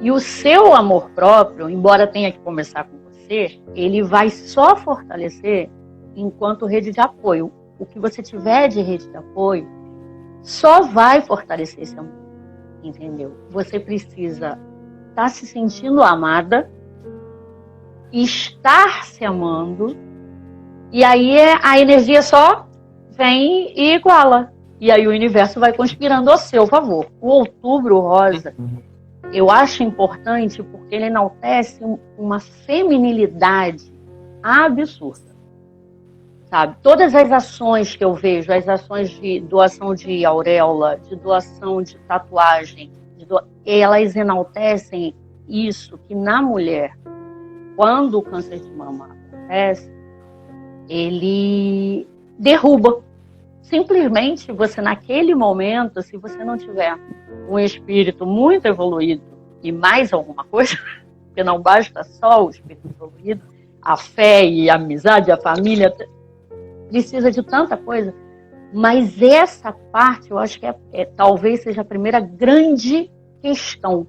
E o seu amor próprio, embora tenha que começar com você, ele vai só fortalecer enquanto rede de apoio. O que você tiver de rede de apoio só vai fortalecer esse amor, entendeu? Você precisa estar se sentindo amada, estar se amando, e aí a energia só vem e iguala. E aí o universo vai conspirando a seu favor. O Outubro Rosa, eu acho importante porque ele enaltece uma feminilidade absurda. Sabe? Todas as ações que eu vejo, as ações de doação de auréola, de doação de tatuagem, elas enaltecem isso, que na mulher, quando o câncer de mama acontece, ele derruba. Simplesmente você, naquele momento, se você não tiver um espírito muito evoluído e mais alguma coisa, porque não basta só o espírito evoluído, a fé e a amizade, a família, precisa de tanta coisa, mas essa parte eu acho que talvez seja a primeira grande questão,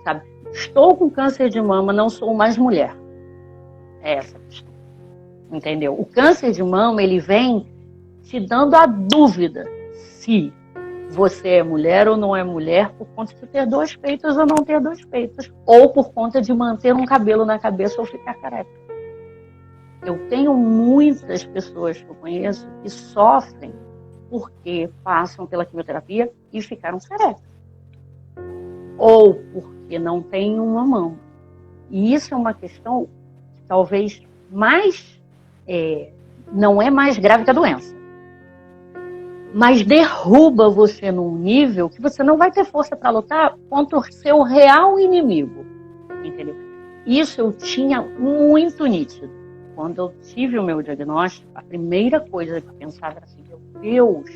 sabe? Estou com câncer de mama, não sou mais mulher. É essa a questão, entendeu? O câncer de mama, ele vem te dando a dúvida se você é mulher ou não é mulher por conta de ter 2 peitos ou não ter 2 peitos, ou por conta de manter um cabelo na cabeça ou ficar careca. Eu tenho muitas pessoas que eu conheço que sofrem porque passam pela quimioterapia e ficaram carecas. Ou porque não têm uma mama. E isso é uma questão que talvez não é mais grave que a doença. Mas derruba você num nível que você não vai ter força para lutar contra o seu real inimigo. Entendeu? Isso eu tinha muito nítido. Quando eu tive o meu diagnóstico, a primeira coisa que eu pensava era assim, meu Deus,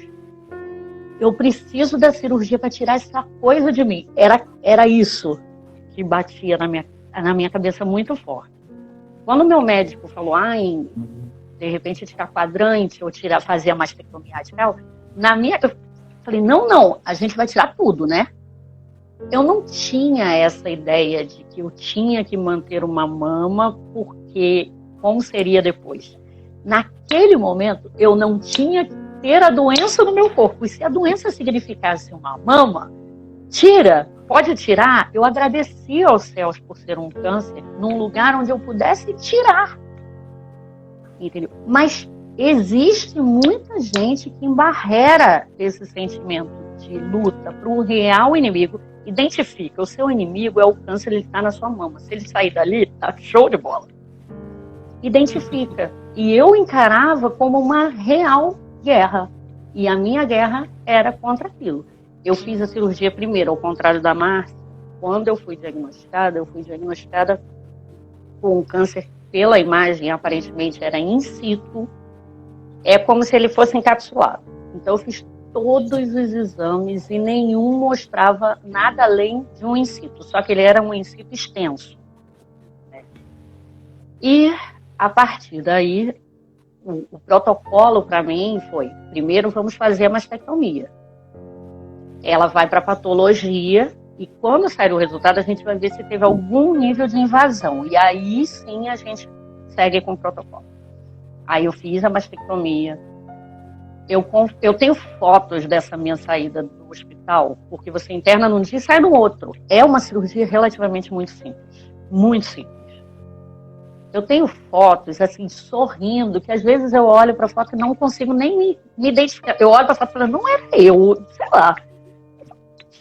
eu preciso da cirurgia para tirar essa coisa de mim. Era isso que batia na minha cabeça muito forte. Quando o meu médico falou, de repente tirar quadrante ou fazer a mastectomia radical, eu falei, não, a gente vai tirar tudo, né? Eu não tinha essa ideia de que eu tinha que manter uma mama porque como seria depois. Naquele momento, eu não tinha que ter a doença no meu corpo. E se a doença significasse uma mama, pode tirar. Eu agradeci aos céus por ser um câncer num lugar onde eu pudesse tirar. Entendeu? Mas existe muita gente que embarrera esse sentimento de luta para um real inimigo. Identifica, o seu inimigo é o câncer, ele está na sua mama. Se ele sair dali, tá show de bola. Identifica. E eu encarava como uma real guerra. E a minha guerra era contra aquilo. Eu fiz a cirurgia primeiro, ao contrário da Márcia. Quando eu fui diagnosticada com câncer pela imagem, aparentemente era in situ. É como se ele fosse encapsulado. Então eu fiz todos os exames e nenhum mostrava nada além de um in situ. Só que ele era um in situ extenso. Né? E a partir daí, o protocolo para mim foi, primeiro vamos fazer a mastectomia. Ela vai para a patologia e quando sair o resultado a gente vai ver se teve algum nível de invasão. E aí sim a gente segue com o protocolo. Aí eu fiz a mastectomia. Eu tenho fotos dessa minha saída do hospital, porque você interna num dia e sai no outro. É uma cirurgia relativamente muito simples. Muito simples. Eu tenho fotos, assim, sorrindo, que às vezes eu olho para a foto e não consigo nem me identificar. Eu olho para a foto e falo, não era eu, sei lá.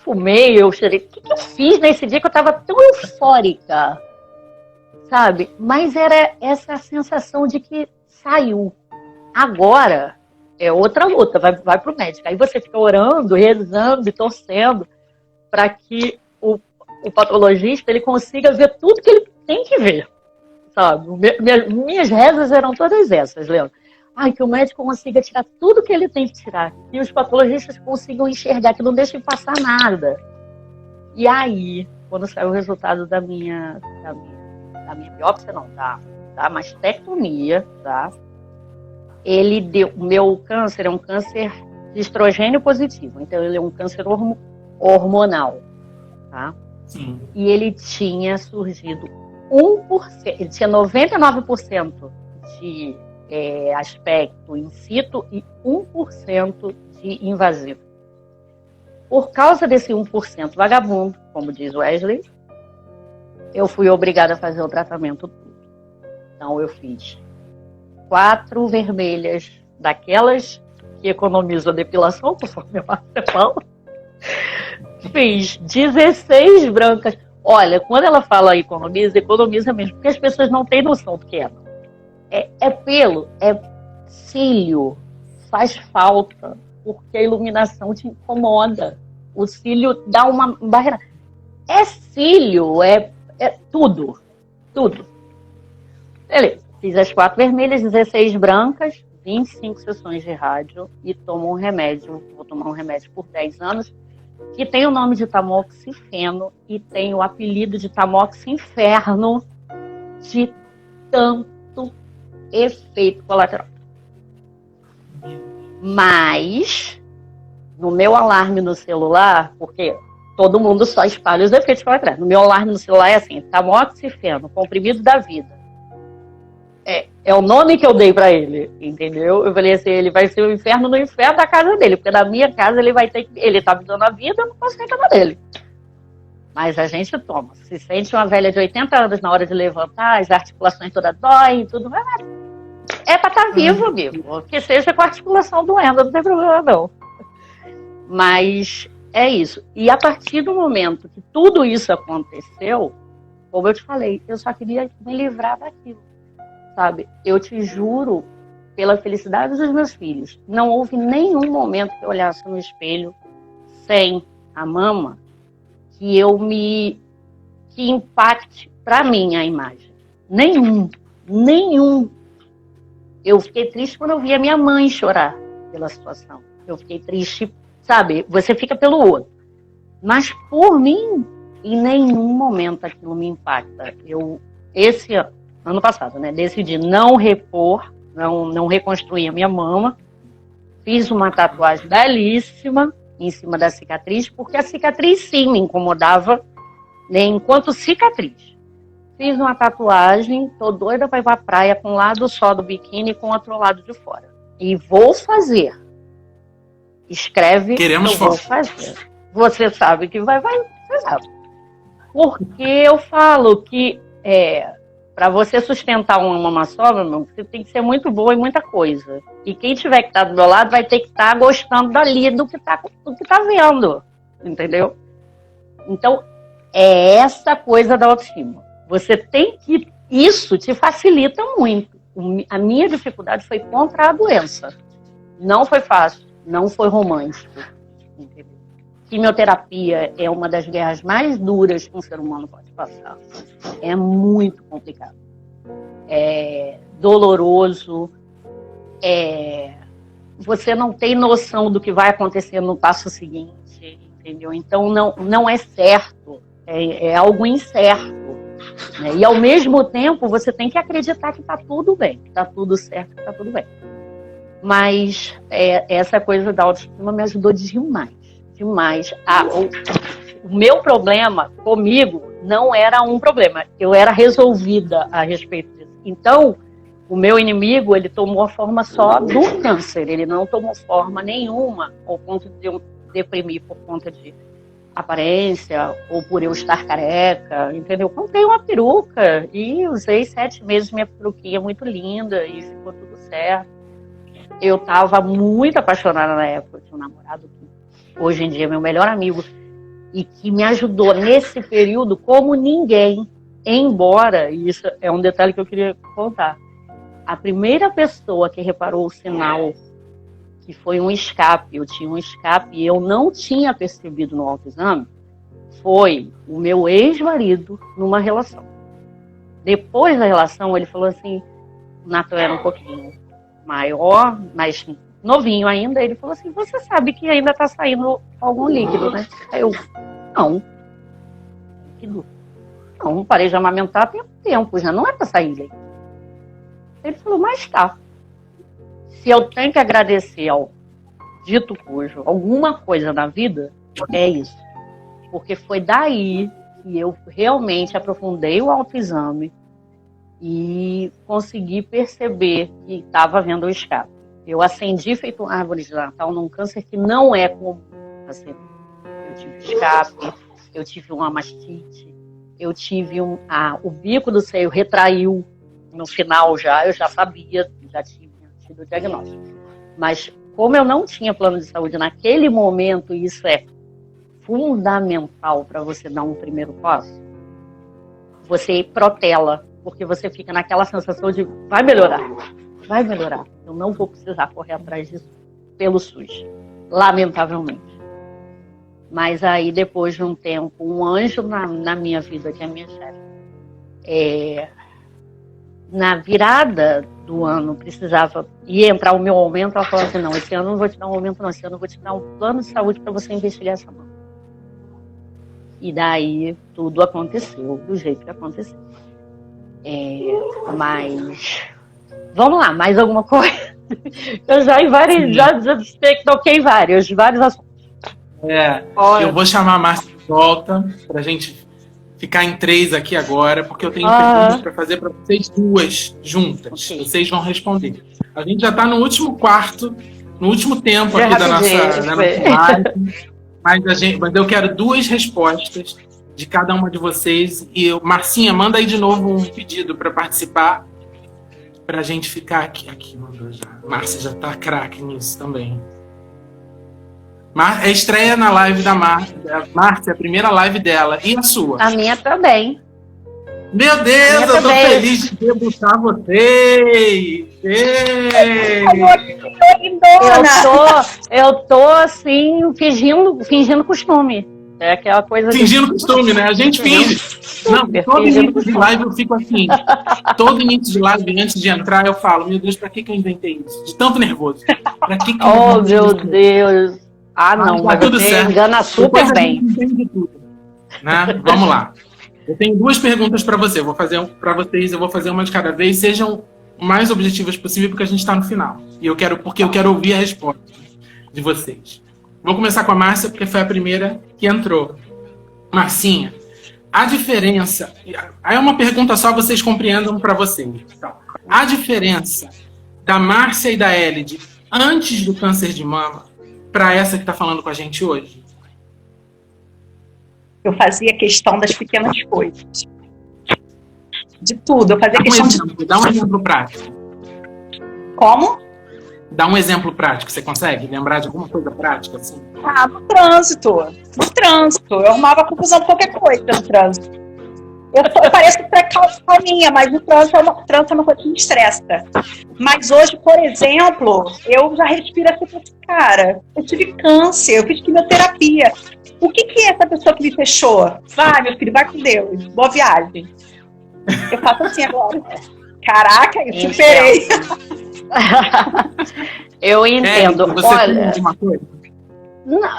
fumei, eu cheirei. O que eu fiz nesse dia que eu estava tão eufórica? Sabe? Mas era essa sensação de que saiu. Agora é outra luta, vai pro médico. Aí você fica orando, rezando e torcendo para que o patologista ele consiga ver tudo que ele tem que ver. Sabe? Minhas rezas eram todas essas, Leandro. Ai, que o médico consiga tirar tudo que ele tem que tirar. E os patologistas consigam enxergar, que não deixem passar nada. E aí, quando saiu o resultado da minha biópsia, não, da mastectomia, tá? Ele deu, o meu câncer é um câncer de estrogênio positivo, então ele é um câncer hormonal, tá? Sim. E ele tinha surgido 1%, ele tinha 99% de aspecto in situ e 1% de invasivo. Por causa desse 1% vagabundo, como diz o Wesley, eu fui obrigada a fazer o tratamento todo. Então eu fiz 4 vermelhas, daquelas que economizam a depilação, conforme a Márcia fala. Fiz 16 brancas. Olha, quando ela fala economiza mesmo, porque as pessoas não têm noção do que é. É pelo, é cílio, faz falta, porque a iluminação te incomoda. O cílio dá uma barreira. É cílio, é tudo. Beleza, fiz as 4 vermelhas, 16 brancas, 25 sessões de rádio e tomo um remédio, vou tomar um remédio por 10 anos, que tem o nome de tamoxifeno e tem o apelido de tamoxinferno de tanto efeito colateral. Mas, no meu alarme no celular, porque todo mundo só espalha os efeitos colaterais, no meu alarme no celular é assim, tamoxifeno, comprimido da vida. É o nome que eu dei pra ele, entendeu? Eu falei assim, ele vai ser o inferno no inferno da casa dele, porque na minha casa ele vai ter que... Ele tá me dando a vida, eu não posso reclamar dele. Mas a gente toma. Se sente uma velha de 80 anos na hora de levantar, as articulações todas doem e tudo, é pra estar vivo, amigo. Que seja com a articulação doendo, não tem problema não. Mas é isso. E a partir do momento que tudo isso aconteceu, como eu te falei, eu só queria me livrar daquilo. Sabe, eu te juro, pela felicidade dos meus filhos, não houve nenhum momento que eu olhasse no espelho sem a mama que impacte para mim a imagem. Nenhum. Eu fiquei triste quando eu vi a minha mãe chorar pela situação. Eu fiquei triste, sabe, você fica pelo outro. Mas por mim, em nenhum momento aquilo me impacta. Esse ano passado, né? Decidi não repor, não reconstruir a minha mama. Fiz uma tatuagem belíssima em cima da cicatriz, porque a cicatriz sim me incomodava, né, enquanto cicatriz. Fiz uma tatuagem, tô doida para ir pra praia com um lado só do biquíni e com o outro lado de fora. E vou fazer. Escreve que eu vou fazer. Você sabe que vai, você sabe. Porque eu falo que para você sustentar uma mama só, meu irmão, você tem que ser muito boa em muita coisa. E quem tiver que estar do meu lado vai ter que estar gostando dali do que tá vendo. Entendeu? Então, é essa coisa da autoestima. Você tem que... Isso te facilita muito. A minha dificuldade foi contra a doença. Não foi fácil, não foi romântico. Entendeu? Quimioterapia é uma das guerras mais duras que um ser humano pode passar. É muito complicado. É doloroso. Você não tem noção do que vai acontecer no passo seguinte, entendeu? Então não é certo. É algo incerto. Né? E ao mesmo tempo você tem que acreditar que está tudo bem, que está tudo certo, que está tudo bem. Mas essa coisa da autoestima me ajudou demais. O meu problema comigo não era um problema, eu era resolvida a respeito disso. Então, o meu inimigo, ele tomou a forma só do câncer, ele não tomou forma nenhuma ao ponto de eu deprimir por conta de aparência ou por eu estar careca, entendeu? Comprei uma peruca e usei 7 meses minha peruquinha muito linda e ficou tudo certo. Eu estava muito apaixonada na época, eu tinha um namorado que hoje em dia é meu melhor amigo. e que me ajudou nesse período como ninguém, embora, e isso é um detalhe que eu queria contar, a primeira pessoa que reparou o sinal, que foi um escape, eu tinha um escape e eu não tinha percebido no autoexame, foi o meu ex-marido numa relação. Depois da relação, ele falou assim, o Nathan era um pouquinho maior, mas novinho ainda, ele falou assim, você sabe que ainda está saindo algum líquido, né? Aí eu, não. Líquido? Não, parei de amamentar tem tempo, já não é para sair líquido. Ele falou, mas tá. Se eu tenho que agradecer ao dito cujo alguma coisa na vida, é isso. Porque foi daí que eu realmente aprofundei o autoexame e consegui perceber que estava havendo o escape. Eu acendi feito uma árvore de Natal num câncer que não é comum. Assim, eu tive escape, eu tive uma mastite, eu tive o bico do seio retraiu no final já, eu já sabia, já tinha tido o diagnóstico. Mas como eu não tinha plano de saúde naquele momento, e isso é fundamental para você dar um primeiro passo, você protela, porque você fica naquela sensação de vai melhorar, eu não vou precisar correr atrás disso pelo SUS, lamentavelmente. Mas aí depois de um tempo, um anjo na minha vida, que é a minha chefe, na virada do ano ia entrar o meu aumento, ela falou assim, não, esse ano eu não vou te dar um aumento não, esse ano eu vou te dar um plano de saúde para você investigar essa mão. E daí tudo aconteceu do jeito que aconteceu. Mas vamos lá, mais alguma coisa? Eu já toquei vários assuntos. Eu vou chamar a Márcia de volta pra gente ficar em 3 aqui agora, porque eu tenho perguntas para fazer para vocês duas juntas. Okay. Vocês vão responder. A gente já está no último quarto, no último tempo aqui da nossa live. Mas eu quero 2 respostas de cada uma de vocês. E Marcinha, manda aí de novo um pedido para participar, para a gente ficar aqui. Mandou já. Márcia já está craque nisso também. É estreia na live da Márcia, a primeira live dela. E a sua? A minha também. Meu Deus, eu tô feliz de debutar vocês! Eu tô assim, fingindo costume. É aquela coisa. Fingindo costume, né? A gente finge. Não, todo início de live eu fico assim. Todo início de live, antes de entrar, eu falo: meu Deus, pra que eu inventei isso? De tanto nervoso. Pra que oh, meu Deus! Ah, não, mas tudo você certo. engana super bem. Tudo, né? Vamos lá. Eu tenho 2 perguntas para você. Eu vou fazer para vocês, eu vou fazer uma de cada vez. Sejam o mais objetivas possível, porque a gente está no final. Porque eu quero ouvir a resposta de vocês. Vou começar com a Márcia, porque foi a primeira que entrou. Marcinha, a diferença... Aí é uma pergunta só, vocês compreendam para vocês. Então, a diferença da Márcia e da Elide antes do câncer de mama para essa que está falando com a gente hoje? Eu fazia questão das pequenas coisas. De tudo. Eu fazia questão de... Dá um exemplo prático. Como? Dá um exemplo prático. Você consegue lembrar de alguma coisa prática? Assim? No trânsito. No trânsito. Eu arrumava confusão por qualquer coisa no trânsito. Eu pareço calminha, mas no trânsito é uma coisa que me estressa. Mas hoje, por exemplo, eu já respiro assim, cara, eu tive câncer, eu fiz quimioterapia. O que é essa pessoa que me fechou? Vai, meu filho, vai com Deus. Boa viagem. Eu faço assim agora. Caraca, eu superei. Eu entendo. Você olha, uma coisa?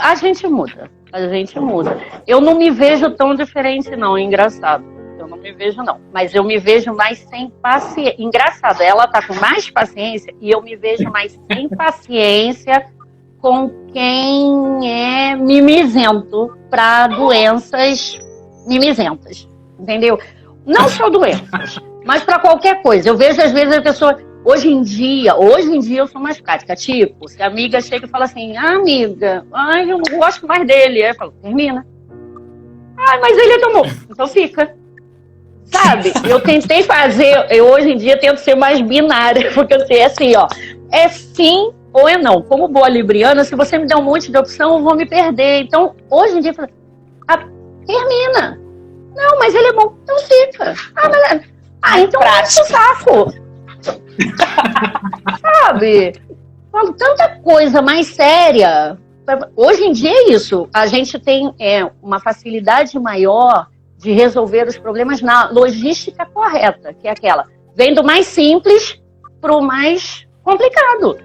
A gente muda. Eu não me vejo tão diferente, não. É engraçado. Eu não me vejo, não. Mas eu me vejo mais sem paciência. Engraçado, ela tá com mais paciência e eu me vejo mais sem paciência com quem é mimizento para doenças mimizentas. Entendeu? Não só doenças, mas para qualquer coisa. Eu vejo, às vezes, a pessoa... Hoje em dia eu sou mais prática. Tipo, se a amiga chega e fala assim, amiga, eu não gosto mais dele. Aí eu falo, termina. Mas ele tomou. Então fica. Sabe? Eu tentei fazer, eu hoje em dia tento ser mais binária, porque eu sei assim, ó, é sim ou é não. Como boa libriana, se você me der um monte de opção, eu vou me perder. Então, hoje em dia, Termina. Não, mas ele é bom. Então fica. Então enche o saco. Sabe? Tanta coisa mais séria. Hoje em dia é isso. A gente tem uma facilidade maior de resolver os problemas na logística correta, que é aquela. Vem do mais simples para o mais complicado.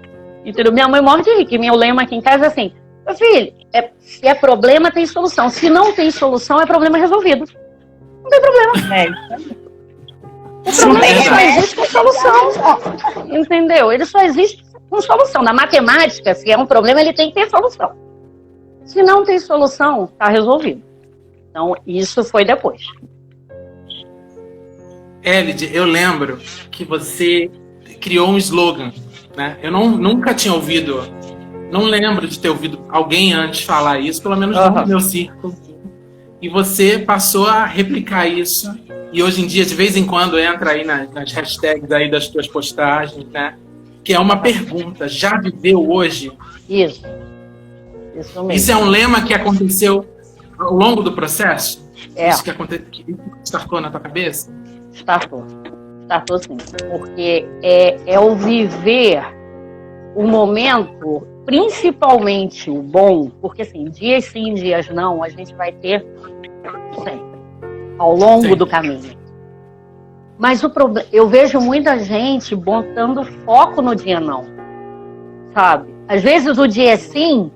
Entendeu? Minha mãe morre de rir, que meu lema aqui em casa é assim, meu filho, se é problema, tem solução. Se não tem solução, é problema resolvido. Não tem problema. O problema só existe com solução. Entendeu? Ele só existe com solução. Na matemática, se é um problema, ele tem que ter solução. Se não tem solução, está resolvido. Então, isso foi depois. Elide, eu lembro que você criou um slogan, né? Eu nunca tinha ouvido, não lembro de ter ouvido alguém antes falar isso, pelo menos no meu círculo. E você passou a replicar isso. E hoje em dia, de vez em quando, entra aí nas hashtags aí das tuas postagens, né? Que é uma pergunta, já viveu hoje? Isso mesmo. Isso é um lema que aconteceu ao longo do processo? Isso que startou na tua cabeça? Startou sim. Porque é o viver o momento, principalmente o bom, porque assim, dias sim, dias não, a gente vai ter sempre, ao longo do caminho. Mas eu vejo muita gente botando foco no dia não, sabe? Às vezes o dia é sim,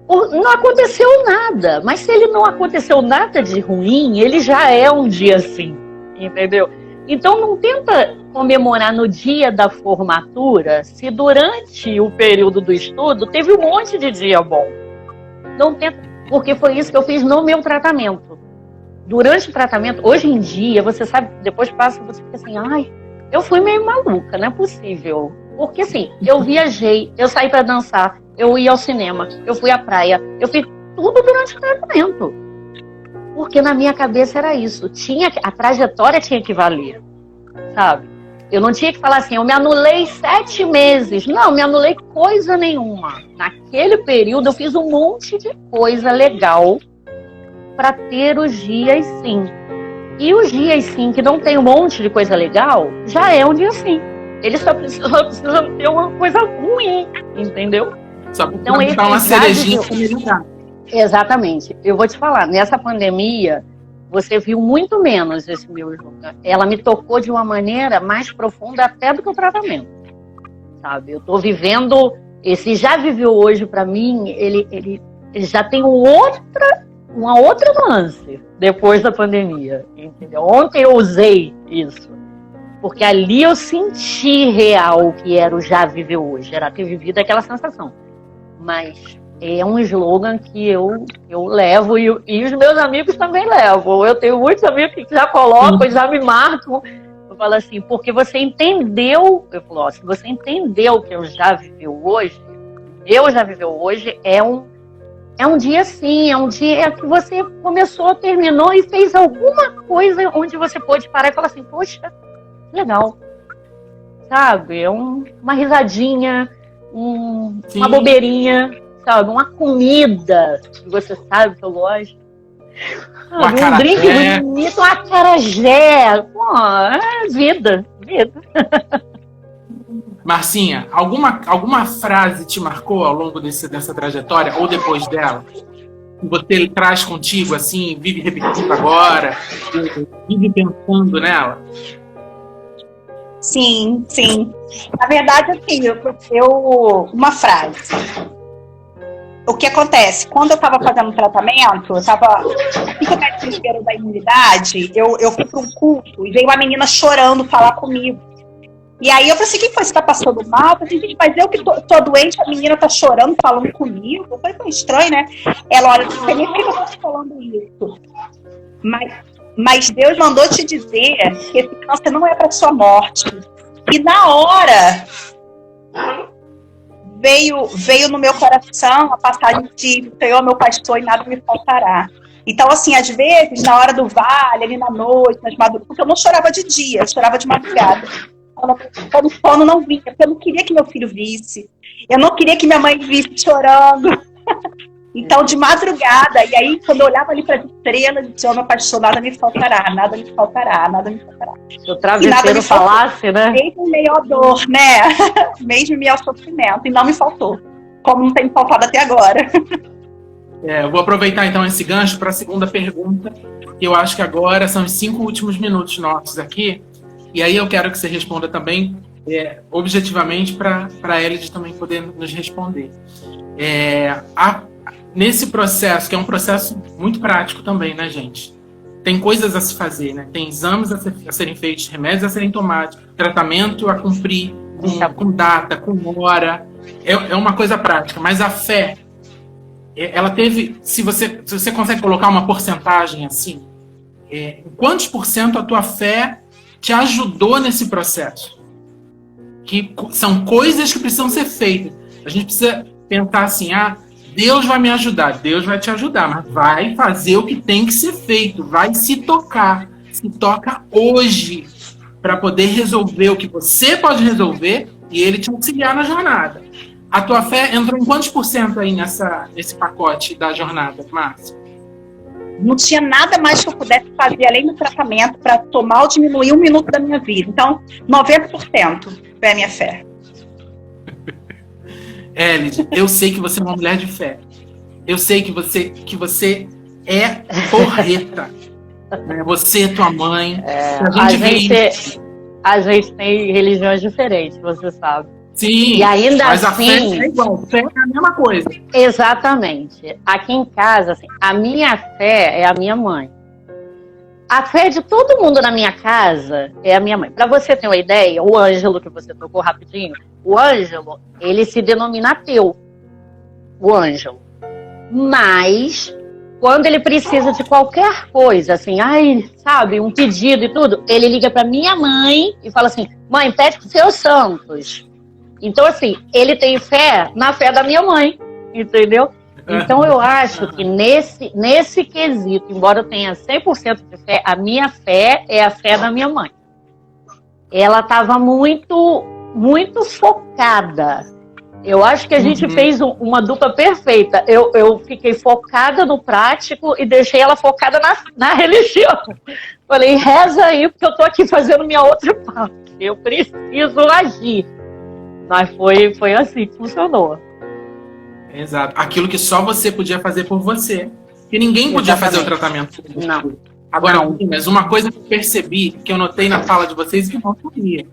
não aconteceu nada, mas se ele não aconteceu nada de ruim, ele já é um dia sim, entendeu? Então não tenta comemorar no dia da formatura se durante o período do estudo teve um monte de dia bom. Não tenta, porque foi isso que eu fiz no meu tratamento. Durante o tratamento, hoje em dia, você sabe, depois passa, você fica assim, eu fui meio maluca, não é possível. Porque assim, eu viajei, eu saí para dançar, eu ia ao cinema, eu fui à praia, eu fiz tudo durante o tratamento. Porque na minha cabeça era isso. A trajetória tinha que valer, sabe? Eu não tinha que falar assim, eu me anulei 7 meses. Não, me anulei coisa nenhuma. Naquele período eu fiz um monte de coisa legal para ter os dias sim. E os dias sim, que não tem um monte de coisa legal, já é um dia sim. Eles só precisam ter uma coisa ruim, entendeu? Só então, dar uma cerejinha familiar. Exatamente. Eu vou te falar, nessa pandemia, você viu muito menos esse meu jogo. Ela me tocou de uma maneira mais profunda até do que o tratamento, sabe? Eu tô vivendo, esse já viveu hoje para mim, ele já tem uma outra nuance depois da pandemia, entendeu? Ontem eu usei isso, porque ali eu senti real o que era o já viveu hoje, era ter vivido aquela sensação. Mas é um slogan que eu levo e os meus amigos também levam. Eu tenho muitos amigos que já colocam, já me marcam. Eu falo assim, porque você entendeu, eu falo, se você entendeu o que eu já viveu hoje, é um dia assim, é um dia que você começou, terminou e fez alguma coisa onde você pôde parar e falar assim, poxa, legal. Sabe? É uma risadinha, uma bobeirinha, sabe? Uma comida que você sabe que eu gosto. Um drink bonito, um acarajé. Pô, é vida. Marcinha, alguma frase te marcou ao longo dessa trajetória ou depois dela? Que você traz contigo, assim, vive repetindo agora, vive pensando nela? Sim. Na verdade, assim, uma frase. O que acontece? Quando eu estava fazendo um tratamento, assim que eu estava desespero da imunidade, eu fui para um culto e veio uma menina chorando falar comigo. E aí eu falei assim, quem foi? Você tá passando mal? Eu falei, gente, mas eu que tô doente, a menina tá chorando, falando comigo. Eu falei, foi estranho, né? Ela, olha, não sei nem por que eu tô te falando isso. Mas Deus mandou te dizer que esse câncer não é para sua morte. E na hora veio no meu coração a passagem de Senhor, meu pastor, e nada me faltará. Então, assim, às vezes, na hora do vale, ali na noite, nas madrugadas, porque eu não chorava de dia, eu chorava de madrugada. Quando o sono não vinha, porque eu não queria que meu filho visse. Eu não queria que minha mãe visse chorando. Então, de madrugada, e aí, quando eu olhava ali para as estrelas, eu dizia, meu pastor, nada me faltará, nada me faltará, nada me faltará. Se o travesseiro falasse, né? Mesmo em meio à dor, né? Mesmo em meio ao sofrimento, e não me faltou, como não tem me faltado até agora. Eu vou aproveitar, então, esse gancho para a segunda pergunta, que eu acho que agora são os 5 últimos minutos nossos aqui, e aí eu quero que você responda também, objetivamente, para a Elide também poder nos responder. Nesse processo, que é um processo muito prático também, né, gente? Tem coisas a se fazer, né? Tem exames a serem feitos, remédios a serem tomados, tratamento a cumprir, com data, com hora. É uma coisa prática, mas a fé, ela teve... Se você consegue colocar uma porcentagem assim, quantos % a tua fé te ajudou nesse processo? Que são coisas que precisam ser feitas. A gente precisa pensar assim, Deus vai me ajudar, Deus vai te ajudar, mas vai fazer o que tem que ser feito, vai se tocar. Se toca hoje para poder resolver o que você pode resolver e ele te auxiliar na jornada. A tua fé entrou em quantos % aí nesse pacote da jornada, Márcia? Não tinha nada mais que eu pudesse fazer além do tratamento para tomar ou diminuir 1 minuto da minha vida. Então, 90% foi a minha fé. Elide, eu sei que você é uma mulher de fé. Eu sei que você é porreta. Você, tua mãe. A gente tem religiões diferentes, você sabe. Sim, e ainda mas assim, a fé é igual. A fé é a mesma coisa. Exatamente. Aqui em casa, assim, a minha fé é a minha mãe. A fé de todo mundo na minha casa é a minha mãe. Para você ter uma ideia, o Ângelo, que você tocou rapidinho, o Ângelo, ele se denomina ateu. O Ângelo. Mas, quando ele precisa de qualquer coisa, assim, sabe, um pedido e tudo, ele liga para minha mãe e fala assim, mãe, pede para os seus santos. Então, assim, ele tem fé na fé da minha mãe, entendeu? Então, eu acho que nesse quesito, embora eu tenha 100% de fé, a minha fé é a fé da minha mãe. Ela estava muito, muito focada. Eu acho que a gente fez uma dupla perfeita. Eu fiquei focada no prático e deixei ela focada na religião. Falei, reza aí, porque eu estou aqui fazendo minha outra parte. Eu preciso agir. Mas foi assim que funcionou. Exato. Aquilo que só você podia fazer por você. Que ninguém podia fazer o tratamento por você. Não. Agora, mas uma coisa que eu percebi, que eu notei na fala de vocês, que não sabia.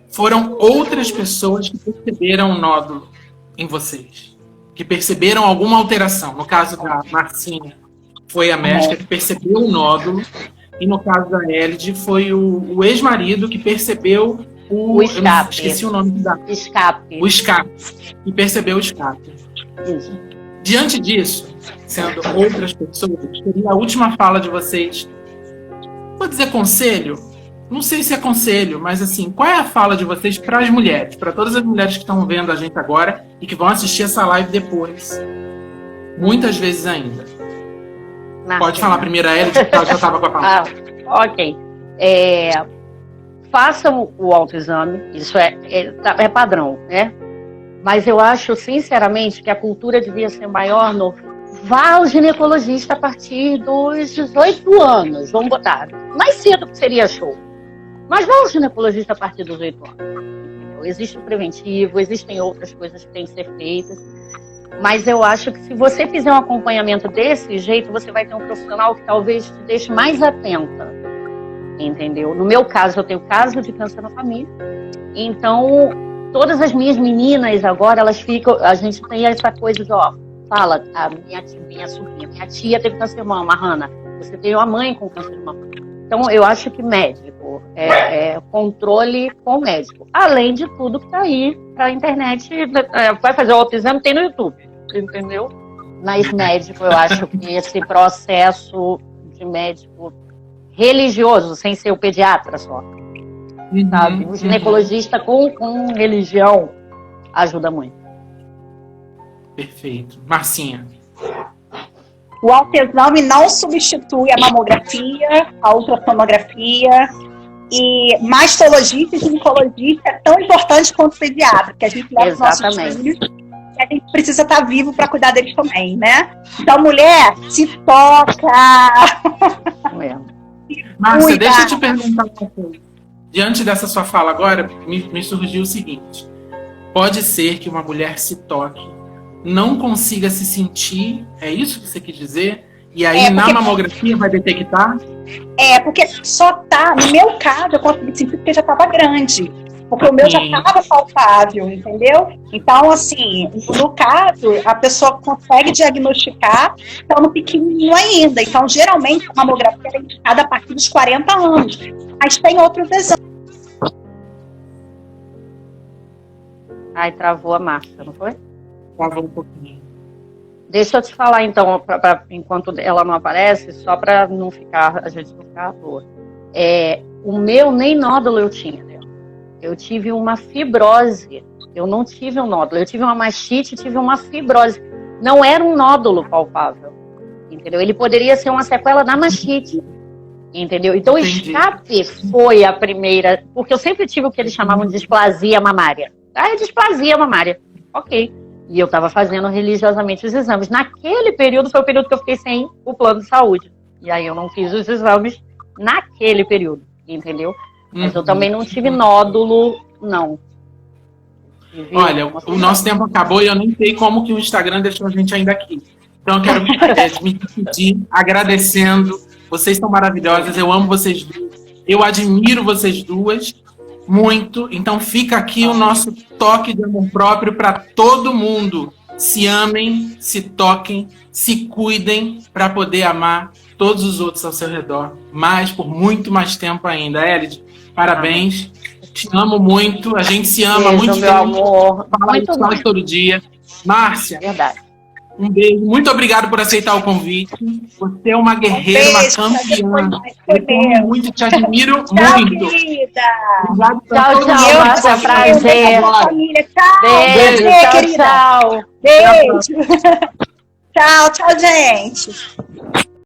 Foram outras pessoas que perceberam um nódulo em vocês. Que perceberam alguma alteração. No caso da Marcinha, foi a médica que percebeu o nódulo. E no caso da Elide, foi o ex-marido que percebeu o escape. Esqueci o nome da. Escape. O escape. E percebeu o escape. Isso. Diante disso, sendo outras pessoas, seria a última fala de vocês. Vou dizer conselho? Não sei se é conselho, mas assim, qual é a fala de vocês para as mulheres? Para todas as mulheres que estão vendo a gente agora e que vão assistir essa live depois. Muitas vezes ainda. Pode falar primeiro a Elide, porque ela já estava com a palavra. Ok. Façam o autoexame, isso é padrão, né? Mas eu acho, sinceramente, que a cultura devia ser maior no... Vá ao ginecologista a partir dos 18 anos, vamos botar. Mais cedo que seria show. Mas vá ao ginecologista a partir dos 18 anos. Entendeu? Existe o preventivo, existem outras coisas que têm que ser feitas. Mas eu acho que se você fizer um acompanhamento desse jeito, você vai ter um profissional que talvez te deixe mais atenta. Entendeu? No meu caso, eu tenho caso de câncer na família. Então, todas as minhas meninas agora, elas ficam... A gente tem essa coisa de, fala, a minha sobrinha, minha tia teve câncer de mama, a Hannah. Você tem uma mãe com câncer de mama. Então, eu acho que médico, controle com médico. Além de tudo que está aí para a internet, vai fazer o autoexame, tem no YouTube, entendeu? Mas médico, eu acho que esse processo de médico religioso, sem ser o pediatra só, sabe? O ginecologista com religião ajuda muito. Perfeito. Marcinha. O autoexame não substitui a mamografia, a ultrassonografia, e mastologista e ginecologista é tão importante quanto o pediatra, que a gente leva os nossos filhos E a gente precisa estar vivo para cuidar deles também, né? Então, mulher, se toca! Márcia, deixa eu te perguntar uma coisa. Diante dessa sua fala agora, me surgiu o seguinte. Pode ser que uma mulher se toque, não consiga se sentir, é isso que você quis dizer? E aí na mamografia vai detectar? Porque só tá, no meu caso, eu consegui sentir porque já estava grande. Porque o meu já estava palpável, entendeu? Então, assim, no caso, a pessoa consegue diagnosticar, estando pequenininho ainda. Então, geralmente, a mamografia é indicada a partir dos 40 anos. Mas tem outros exames. Ai, travou a Márcia, não foi? Travou um pouquinho. Deixa eu te falar, então, enquanto ela não aparece, só para não ficar, a gente não ficar à toa. O meu, nem nódulo eu tinha, né? Eu tive uma fibrose. Eu não tive um nódulo. Eu tive uma mastite, tive uma fibrose. Não era um nódulo palpável, entendeu? Ele poderia ser uma sequela da mastite, entendeu? Então, o escape foi a primeira... Porque eu sempre tive o que eles chamavam de displasia mamária. É displasia mamária. Ok. E eu estava fazendo religiosamente os exames. Naquele período, foi o período que eu fiquei sem o plano de saúde. E aí eu não fiz os exames naquele período, entendeu? Mas eu também não tive nódulo, não. Olha, o nosso tempo acabou e eu nem sei como que o Instagram deixou a gente ainda aqui. Então eu quero me despedir agradecendo. Vocês são maravilhosas, eu amo vocês duas. Eu admiro vocês duas muito. Então fica aqui o nosso toque de amor próprio para todo mundo. Se amem, se toquem, se cuidem para poder amar todos os outros ao seu redor. Mas por muito mais tempo ainda. Elid, parabéns. Te amo muito. A gente se ama muito. Meu amor. Fala todo dia. Márcia. Verdade. Um beijo. Muito obrigado por aceitar o convite. Você é uma guerreira, uma campeã. Eu amo muito, te admiro muito. Querida. Obrigado Tchau, Márcia. Prazer. Beijo, tchau. Beijo. Tchau, gente.